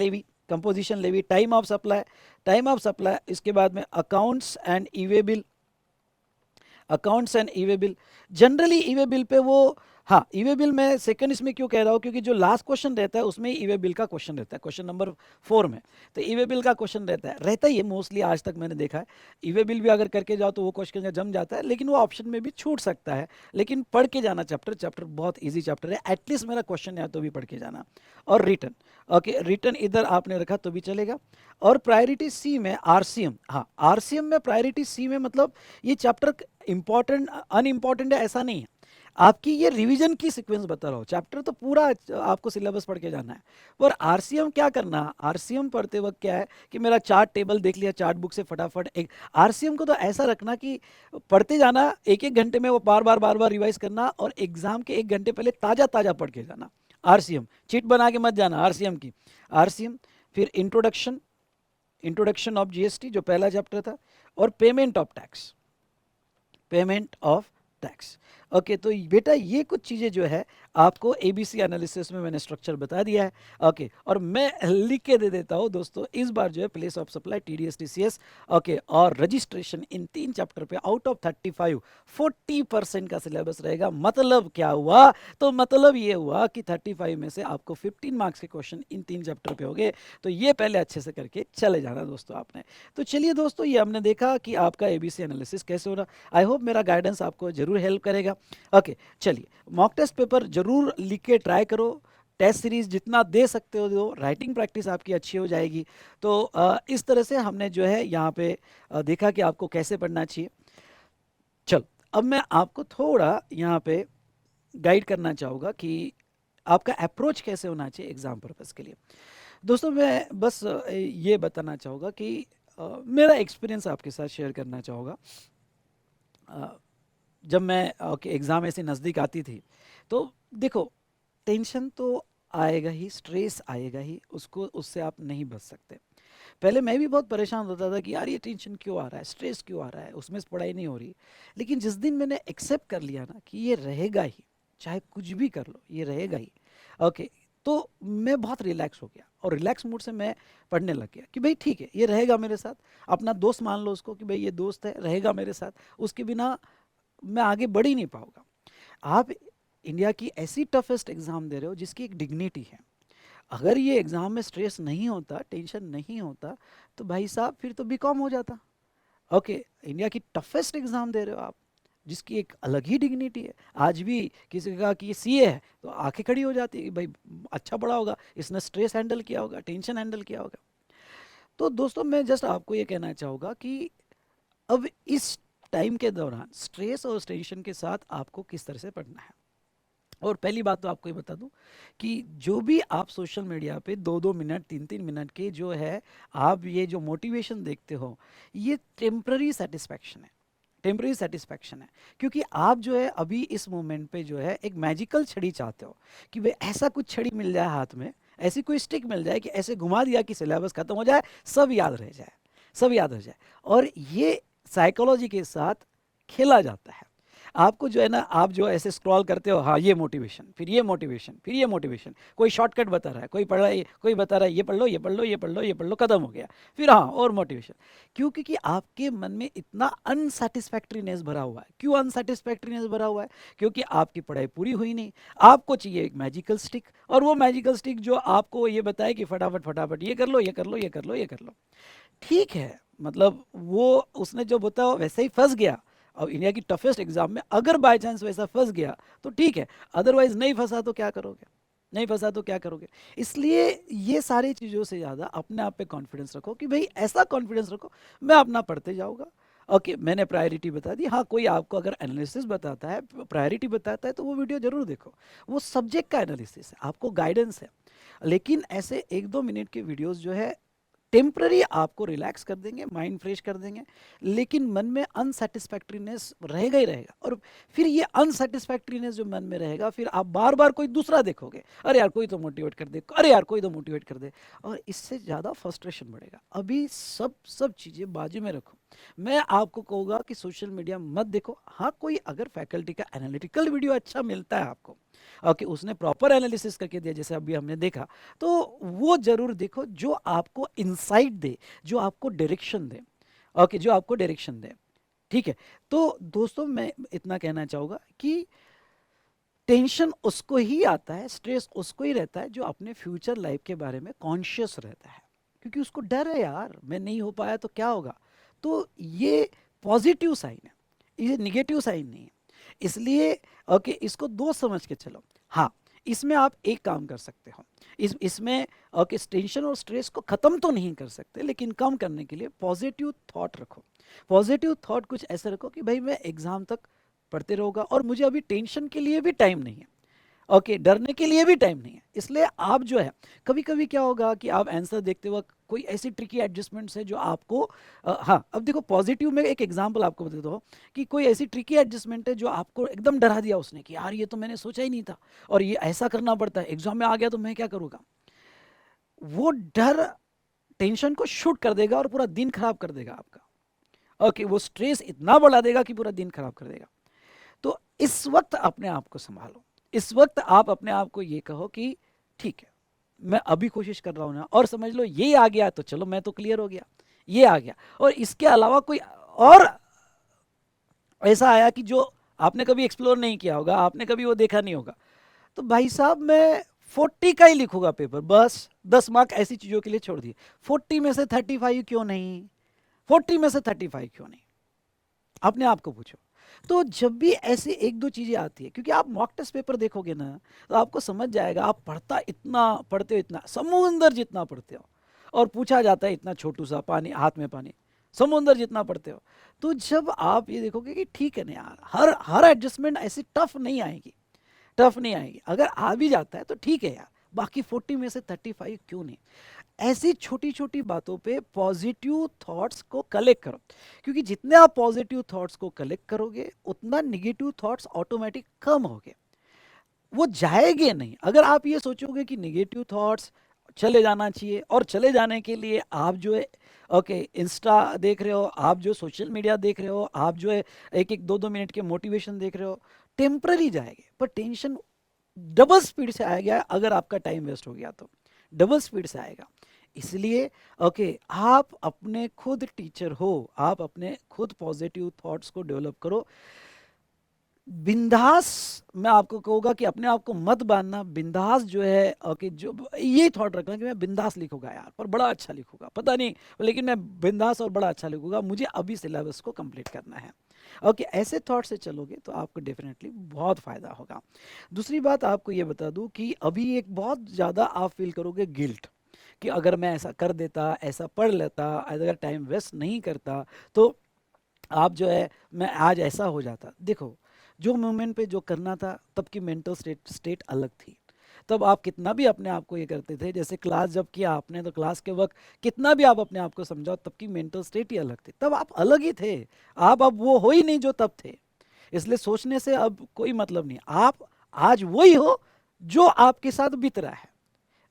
levy, time of supply, इसके बाद में accounts and e way bill. Generally e way bill पे वो, हाँ, ई वे बिल में सेकंड इसमें क्यों कह रहा हूँ, क्योंकि जो लास्ट क्वेश्चन रहता है उसमें ई वे बिल का क्वेश्चन रहता है, क्वेश्चन नंबर 4 में, तो ई वे बिल का क्वेश्चन रहता ही है मोस्टली, आज तक मैंने देखा है। ई वे बिल भी अगर करके जाओ तो वो क्वेश्चन जम जाता है, लेकिन वो ऑप्शन में भी छूट सकता है, लेकिन पढ़ के जाना चैप्टर बहुत ईजी चैप्टर है, एटलीस्ट मेरा क्वेश्चन है तो भी पढ़ के जाना। और रिटर्न, ओके, रिटर्न इधर आपने रखा तो भी चलेगा। और प्रायोरिटी C में RCM, हाँ, RCM में प्रायोरिटी C में मतलब ये चैप्टर इंपॉर्टेंट अनइम्पॉर्टेंट है ऐसा नहीं है, आपकी ये रिवीजन की सीक्वेंस बता रहा हूँ, चैप्टर तो पूरा आपको सिलेबस पढ़ के जाना है। पर RCM क्या करना, RCM पढ़ते वक्त क्या है कि मेरा चार्ट टेबल देख लिया चार्ट बुक से फटाफट, एक RCM को तो ऐसा रखना कि पढ़ते जाना, एक एक घंटे में वो बार बार रिवाइज करना, और एग्जाम के 1 घंटे पहले ताजा ताजा पढ़ के जाना। RCM चीट बना के मत जाना, RCM। फिर इंट्रोडक्शन ऑफ GST जो पहला चैप्टर था, और पेमेंट ऑफ टैक्स। ओके, तो बेटा ये कुछ चीज़ें जो है आपको एबीसी एनालिसिस में मैंने स्ट्रक्चर बता दिया है। ओके, और मैं लिख के दे देता हूँ दोस्तों, इस बार जो है place of supply, TDS, TCS, okay, और रजिस्ट्रेशन, इन 3 चैप्टर पे आउट ऑफ 35 40% का सिलेबस रहेगा। मतलब क्या हुआ? तो मतलब ये हुआ कि 35 में से आपको 15 मार्क्स के क्वेश्चन इन 3 चैप्टर पे हो गए। तो ये पहले अच्छे से करके चले जाना दोस्तों आपने। तो चलिए दोस्तों, ये हमने देखा कि आपका एबीसी एनालिसिस कैसे होना। आई होप मेरा गाइडेंस आपको जरूर हेल्प करेगा। ओके, चलिए, मॉक टेस्ट पेपर जरूर लिख के ट्राई करो। टेस्ट सीरीज जितना दे सकते हो दो, राइटिंग प्रैक्टिस आपकी अच्छी हो जाएगी। तो इस तरह से हमने जो है यहाँ पे देखा कि आपको कैसे पढ़ना चाहिए। चलो, अब मैं आपको थोड़ा यहाँ पे गाइड करना चाहूँगा कि आपका अप्रोच कैसे होना चाहिए एग्जाम पर्पज़ के लिए। दोस्तों, मैं बस ये बताना चाहूँगा कि मेरा एक्सपीरियंस आपके साथ शेयर करना चाहूँगा। जब मैं एग्ज़ाम ऐसे नज़दीक आती थी, तो देखो, टेंशन तो आएगा ही, स्ट्रेस आएगा ही, उससे आप नहीं बच सकते। पहले मैं भी बहुत परेशान होता था कि यार ये टेंशन क्यों आ रहा है, स्ट्रेस क्यों आ रहा है, उसमें से पढ़ाई नहीं हो रही। लेकिन जिस दिन मैंने एक्सेप्ट कर लिया ना कि ये रहेगा ही, चाहे कुछ भी कर लो ये रहेगा ही, ओके, तो मैं बहुत रिलैक्स हो गया और रिलैक्स मूड से मैं पढ़ने लग गया कि भाई ठीक है, ये रहेगा मेरे साथ। अपना दोस्त मान लो उसको कि भाई ये दोस्त है, रहेगा मेरे साथ, उसके बिना मैं आगे बढ़ ही नहीं पाऊंगा। आप इंडिया की ऐसी टफेस्ट एग्जाम दे रहे हो जिसकी एक डिग्निटी है। अगर ये एग्जाम में स्ट्रेस नहीं होता, टेंशन नहीं होता, तो भाई साहब फिर तो बीकॉम हो जाता। ओके, इंडिया की टफेस्ट एग्जाम दे रहे हो आप, जिसकी एक अलग ही डिग्निटी है। आज भी किसी का कि ये सीए है तो आंखें खड़ी हो जाती है कि भाई अच्छा पढ़ा होगा, इसने स्ट्रेस हैंडल किया होगा, टेंशन हैंडल किया होगा। तो दोस्तों, मैं जस्ट आपको ये कहना चाहूँगा कि अब इस टाइम के दौरान स्ट्रेस और टेंशन के साथ आपको किस तरह से पढ़ना है। और पहली बात तो आपको ये बता दूं कि जो भी आप सोशल मीडिया पे 2-2 मिनट 3-3 मिनट के जो है आप ये जो मोटिवेशन देखते हो, ये टेम्पररी सेटिस्फैक्शन है। टेम्पररी सेटिस्फैक्शन है, क्योंकि आप जो है अभी इस मोमेंट पे जो है एक मैजिकल छड़ी चाहते हो कि भाई ऐसा कुछ छड़ी मिल जाए हाथ में, ऐसी कोई स्टिक मिल जाए कि ऐसे घुमा दिया कि सिलेबस खत्म हो जाए, सब याद रह जाए, सब याद हो जाए। और ये साइकोलॉजी के साथ खेला जाता है। आपको जो है ना, आप जो ऐसे स्क्रॉल करते हो, हाँ ये मोटिवेशन, फिर ये मोटिवेशन, फिर ये मोटिवेशन, कोई शॉर्टकट बता रहा है, कोई पढ़ रहा है, कोई बता रहा है ये पढ़ लो, ये पढ़ लो, ये पढ़ लो, ये पढ़ लो, खत्म हो गया, फिर हाँ और मोटिवेशन। क्यों? क्योंकि आपके मन में इतना अनसेटिस्फैक्ट्रीनेस भरा हुआ है। क्यों अनसेटिस्फैक्ट्रीनेस भरा हुआ है? क्योंकि आपकी पढ़ाई पूरी हुई नहीं। आपको चाहिए एक मैजिकल स्टिक, और वो मैजिकल स्टिक जो आपको ये बताए कि फटाफट फटाफट ये कर लो, ये कर लो, ये कर लो, ये कर लो। ठीक है, मतलब वो उसने जो बताया वैसे ही फंस गया। अब इंडिया की टफेस्ट एग्जाम में अगर बाय चांस वैसा फंस गया तो ठीक है, अदरवाइज नहीं फंसा तो क्या करोगे? नहीं फंसा तो क्या करोगे? इसलिए ये सारी चीज़ों से ज़्यादा अपने आप पे कॉन्फिडेंस रखो कि भाई ऐसा कॉन्फिडेंस रखो, मैं अपना पढ़ते जाऊँगा। ओके, मैंने प्रायोरिटी बता दी। हाँ, कोई आपको अगर एनालिसिस बताता है, प्रायोरिटी बताता है, तो वो वीडियो जरूर देखो। वो सब्जेक्ट का एनालिसिस है, आपको गाइडेंस है। लेकिन ऐसे 1-2 मिनट के वीडियोस जो है टेम्पररी आपको रिलैक्स कर देंगे, माइंड फ्रेश कर देंगे, लेकिन मन में अनसेटिस्फैक्ट्रीनेस रहेगा ही रहेगा। और फिर ये अनसेटिस्फैक्ट्रीनेस जो मन में रहेगा, फिर आप बार बार कोई दूसरा देखोगे, अरे यार कोई तो मोटिवेट कर दे, अरे यार कोई तो मोटिवेट कर दे, और इससे ज़्यादा फ्रस्ट्रेशन बढ़ेगा। अभी सब सब चीज़ें बाजू में रखो। मैं आपको कहूँगा कि सोशल मीडिया मत देखो। हाँ, कोई अगर फैकल्टी का एनालिटिकल वीडियो अच्छा मिलता है आपको, ओके, उसने प्रॉपर एनालिसिस करके दिया जैसे अभी हमने देखा, तो वो जरूर देखो जो आपको इंसाइट दे, जो आपको डायरेक्शन दे। ओके, जो आपको डायरेक्शन दे। ठीक है। तो दोस्तों, मैं इतना कहना चाहूँगा कि टेंशन उसको ही आता है, स्ट्रेस उसको ही रहता है जो अपने फ्यूचर लाइफ के बारे में कॉन्शियस रहता है, क्योंकि उसको डर है यार, मैं नहीं हो पाया तो क्या होगा। तो ये पॉजिटिव साइन है, ये निगेटिव साइन नहीं है। इसलिए ओके, इसको दो समझ के चलो। हाँ, इसमें आप एक काम कर सकते हो, इसमें ओके, टेंशन और स्ट्रेस को ख़त्म तो नहीं कर सकते, लेकिन कम करने के लिए पॉजिटिव थॉट रखो। पॉजिटिव थॉट कुछ ऐसे रखो कि भाई मैं एग्ज़ाम तक पढ़ते रहूँगा और मुझे अभी टेंशन के लिए भी टाइम नहीं है, ओके, डरने के लिए भी टाइम नहीं है। इसलिए आप जो है, कभी कभी क्या होगा कि आप आंसर देखते वक्त कोई ऐसी ट्रिकी एडजस्टमेंट्स है जो आपको हाँ, अब देखो, पॉजिटिव में एक एग्जांपल आपको बता दो कि कोई ऐसी ट्रिकी एडजस्टमेंट है जो आपको एकदम डरा दिया उसने कि यार ये तो मैंने सोचा ही नहीं था, और ये ऐसा करना पड़ता है, एग्जाम में आ गया तो मैं क्या करूँगा। वो डर टेंशन को शूट कर देगा और पूरा दिन खराब कर देगा आपका। ओके, वो स्ट्रेस इतना बढ़ा देगा कि पूरा दिन खराब कर देगा। तो इस वक्त अपने आप को संभालो। इस वक्त आप अपने आप को ये कहो कि ठीक है, मैं अभी कोशिश कर रहा हूं ना, और समझ लो ये आ गया तो चलो मैं तो क्लियर हो गया, ये आ गया, और इसके अलावा कोई और ऐसा आया कि जो आपने कभी एक्सप्लोर नहीं किया होगा, आपने कभी वो देखा नहीं होगा, तो भाई साहब मैं 40 का ही लिखूंगा पेपर, बस 10 मार्क ऐसी चीजों के लिए छोड़ दिए। 40 में से 35 क्यों नहीं, 40 में से 35 क्यों नहीं, अपने आप को पूछो। तो जब भी ऐसी एक दो चीजें आती है, क्योंकि आप मॉक टेस्ट पेपर देखोगे ना तो आपको समझ जाएगा, आप पढ़ते हो इतना समुंदर जितना पढ़ते हो, और पूछा जाता है इतना छोटू सा पानी, हाथ में पानी, समुंदर जितना पढ़ते हो। तो जब आप ये देखोगे कि ठीक है ना यार, हर हर एडजस्टमेंट ऐसी टफ नहीं आएगी, टफ नहीं आएगी, अगर आ भी जाता है तो ठीक है यार, बाकी 40 में से 35 क्यों नहीं। ऐसी छोटी छोटी बातों पे पॉजिटिव थॉट्स को कलेक्ट करो, क्योंकि जितने आप पॉजिटिव थॉट्स को कलेक्ट करोगे उतना निगेटिव थॉट्स ऑटोमेटिक कम होंगे, वो जाएंगे नहीं। अगर आप ये सोचोगे कि निगेटिव थॉट्स चले जाना चाहिए, और चले जाने के लिए आप जो है ओके इंस्टा देख रहे हो, आप जो सोशल मीडिया देख रहे हो, आप जो है एक एक दो दो मिनट के मोटिवेशन देख रहे हो, टेम्पररी जाएंगे, पर टेंशन डबल स्पीड से आएगा अगर आपका टाइम वेस्ट हो गया तो, डबल स्पीड से आएगा। इसलिए ओके आप अपने खुद टीचर हो, आप अपने खुद पॉजिटिव थॉट्स को डेवलप करो। बिंदास, मैं आपको कहूँगा कि अपने आप को मत बांधना, बिंदास जो है ओके, जो ये थॉट रखना कि मैं बिंदास लिखूंगा यार, पर बड़ा अच्छा लिखूंगा, पता नहीं लेकिन मैं बिंदास और बड़ा अच्छा लिखूंगा, मुझे अभी सिलेबस को कंप्लीट करना है। ओके ऐसे थॉट से चलोगे तो आपको डेफिनेटली बहुत फायदा होगा। दूसरी बात आपको ये बता दूं कि अभी एक बहुत ज़्यादा आप फील करोगे गिल्ट, कि अगर मैं ऐसा कर देता, ऐसा पढ़ लेता, अगर टाइम वेस्ट नहीं करता तो आप जो है मैं आज ऐसा हो जाता। देखो जो मोमेंट पे जो करना था तब की मेंटल स्टेट अलग थी, तब आप कितना भी अपने आप को ये करते थे, जैसे क्लास जब किया आपने तो क्लास के वक्त कितना भी आप अपने आप को समझाओ, तब की मेंटल स्टेट ही अलग थी, तब आप अलग ही थे। आप अब वो हो ही नहीं जो तब थे, इसलिए सोचने से अब कोई मतलब नहीं। आप आज वही हो जो आपके साथ बीत रहा है,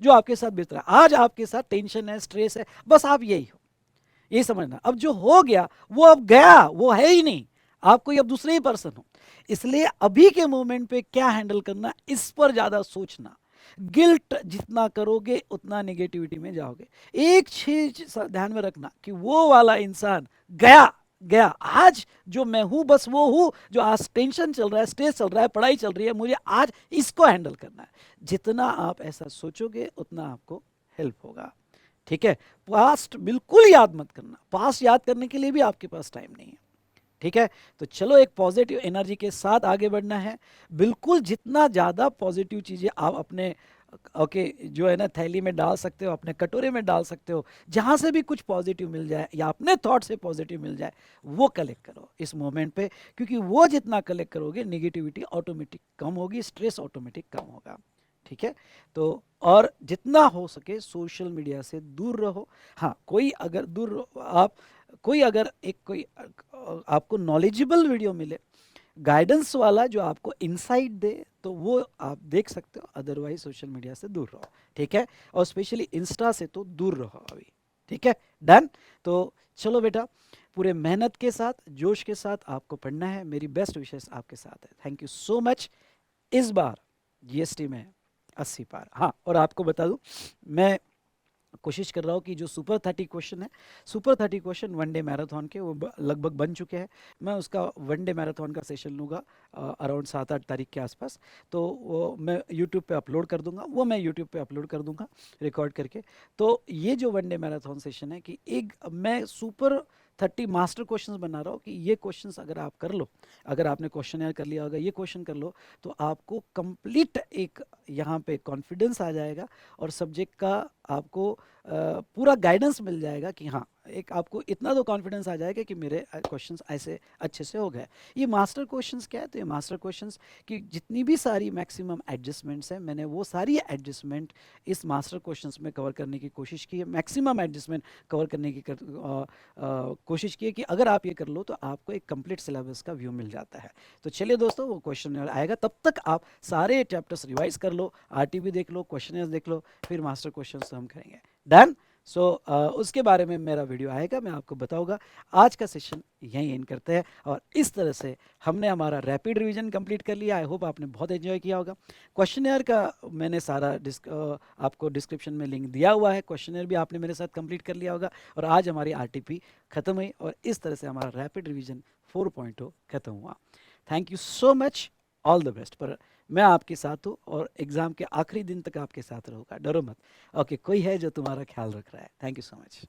जो आपके साथ बीत रहा है आज, आपके साथ टेंशन है, स्ट्रेस है, बस आप यही हो, ये समझना। अब जो हो गया वो अब गया, वो है ही नहीं, आप कोई अब दूसरे ही पर्सन हो। इसलिए अभी के मोमेंट पे क्या हैंडल करना, इस पर ज्यादा सोचना। गिल्ट जितना करोगे उतना नेगेटिविटी में जाओगे। एक चीज ध्यान में रखना कि वो वाला इंसान गया, गया, आज जो मैं हूं बस वो हूं, जो आज टेंशन चल रहा है, स्ट्रेस चल रहा है, पढ़ाई चल रही है, मुझे आज इसको हैंडल करना है। जितना आप ऐसा सोचोगे उतना आपको हेल्प होगा, ठीक है। पास्ट बिल्कुल याद मत करना, पास्ट याद करने के लिए भी आपके पास टाइम नहीं है, ठीक है। तो चलो एक पॉजिटिव एनर्जी के साथ आगे बढ़ना है। बिल्कुल जितना ज़्यादा पॉजिटिव चीज़ें आप अपने ओके जो है ना थैली में डाल सकते हो, अपने कटोरे में डाल सकते हो, जहाँ से भी कुछ पॉजिटिव मिल जाए या अपने थॉट से पॉजिटिव मिल जाए, वो कलेक्ट करो इस मोमेंट पे, क्योंकि वो जितना कलेक्ट करोगे निगेटिविटी ऑटोमेटिक कम होगी, स्ट्रेस ऑटोमेटिक कम होगा, ठीक है। तो और जितना हो सके सोशल मीडिया से दूर रहो। हाँ कोई अगर आप कोई अगर एक कोई आपको नॉलेजेबल वीडियो मिले, गाइडेंस वाला जो आपको इनसाइट दे, तो वो आप देख सकते हो, अदरवाइज सोशल मीडिया से दूर रहो, ठीक है। और स्पेशली इंस्टा से तो दूर रहो अभी, ठीक है, डन। तो चलो बेटा, पूरे मेहनत के साथ, जोश के साथ आपको पढ़ना है, मेरी बेस्ट विशेष आपके साथ है। Thank you so much. इस बार जीएसटी में 80 पार। हाँ और आपको बता दूं, मैं कोशिश कर रहा हूँ कि जो सुपर 30 क्वेश्चन है, super 30 question one day marathon के वो लगभग बन चुके हैं। मैं उसका वन डे मैराथन का सेशन लूँगा अराउंड 7-8 तारीख के आसपास, तो वो मैं यूट्यूब पे अपलोड कर दूंगा, वो मैं यूट्यूब पे अपलोड कर दूंगा रिकॉर्ड करके। तो ये जो वन डे मैराथन सेशन है कि एक मैं सुपर 30 मास्टर क्वेश्चंस बना रहा हूँ, कि ये क्वेश्चंस अगर आप कर लो, अगर आपने क्वेश्चन कर लिया, अगर ये क्वेश्चन कर लो, तो आपको कंप्लीट एक यहाँ पे कॉन्फिडेंस आ जाएगा, और सब्जेक्ट का आपको पूरा गाइडेंस मिल जाएगा कि हाँ, एक आपको इतना तो कॉन्फिडेंस आ जाएगा कि मेरे क्वेश्चंस ऐसे अच्छे से हो गए। ये मास्टर क्वेश्चंस क्या है, तो ये मास्टर क्वेश्चंस की जितनी भी सारी मैक्सिमम एडजस्टमेंट्स हैं, मैंने वो सारी एडजस्टमेंट इस मास्टर क्वेश्चंस में कवर करने की कोशिश की है, मैक्सिमम एडजस्टमेंट कवर करने की कोशिश की है, कि अगर आप ये कर लो तो आपको एक कंप्लीट सिलेबस का व्यू मिल जाता है। तो चलिए दोस्तों, वो क्वेश्चन आएगा, तब तक आप सारे चैप्टर्स रिवाइज कर लो, आरटीबी देख लो, क्वेश्चन देख लो, फिर मास्टर क्वेश्चन हम करेंगे। डन। सो उसके बारे में मेरा वीडियो आएगा, मैं आपको बताऊंगा। आज का सेशन यहीं एंड करते हैं, और इस तरह से हमने हमारा रैपिड रिवीजन कंप्लीट कर लिया। आई होप आपने बहुत एंजॉय किया होगा। क्वेश्चनर का मैंने सारा आपको डिस्क्रिप्शन में लिंक दिया हुआ है, क्वेश्चनर भी आपने मेरे साथ कंप्लीट कर लिया होगा। और आज हमारी आरटीपी खत्म हुई, और इस तरह से हमारा रैपिड रिवीजन 4.0 खत्म हुआ। Thank you so much, all the best. पर मैं आपके साथ हूँ, और एग्जाम के आखिरी दिन तक आपके साथ रहूँगा, डरो मत। ओके, कोई है जो तुम्हारा ख्याल रख रहा है। Thank you so much.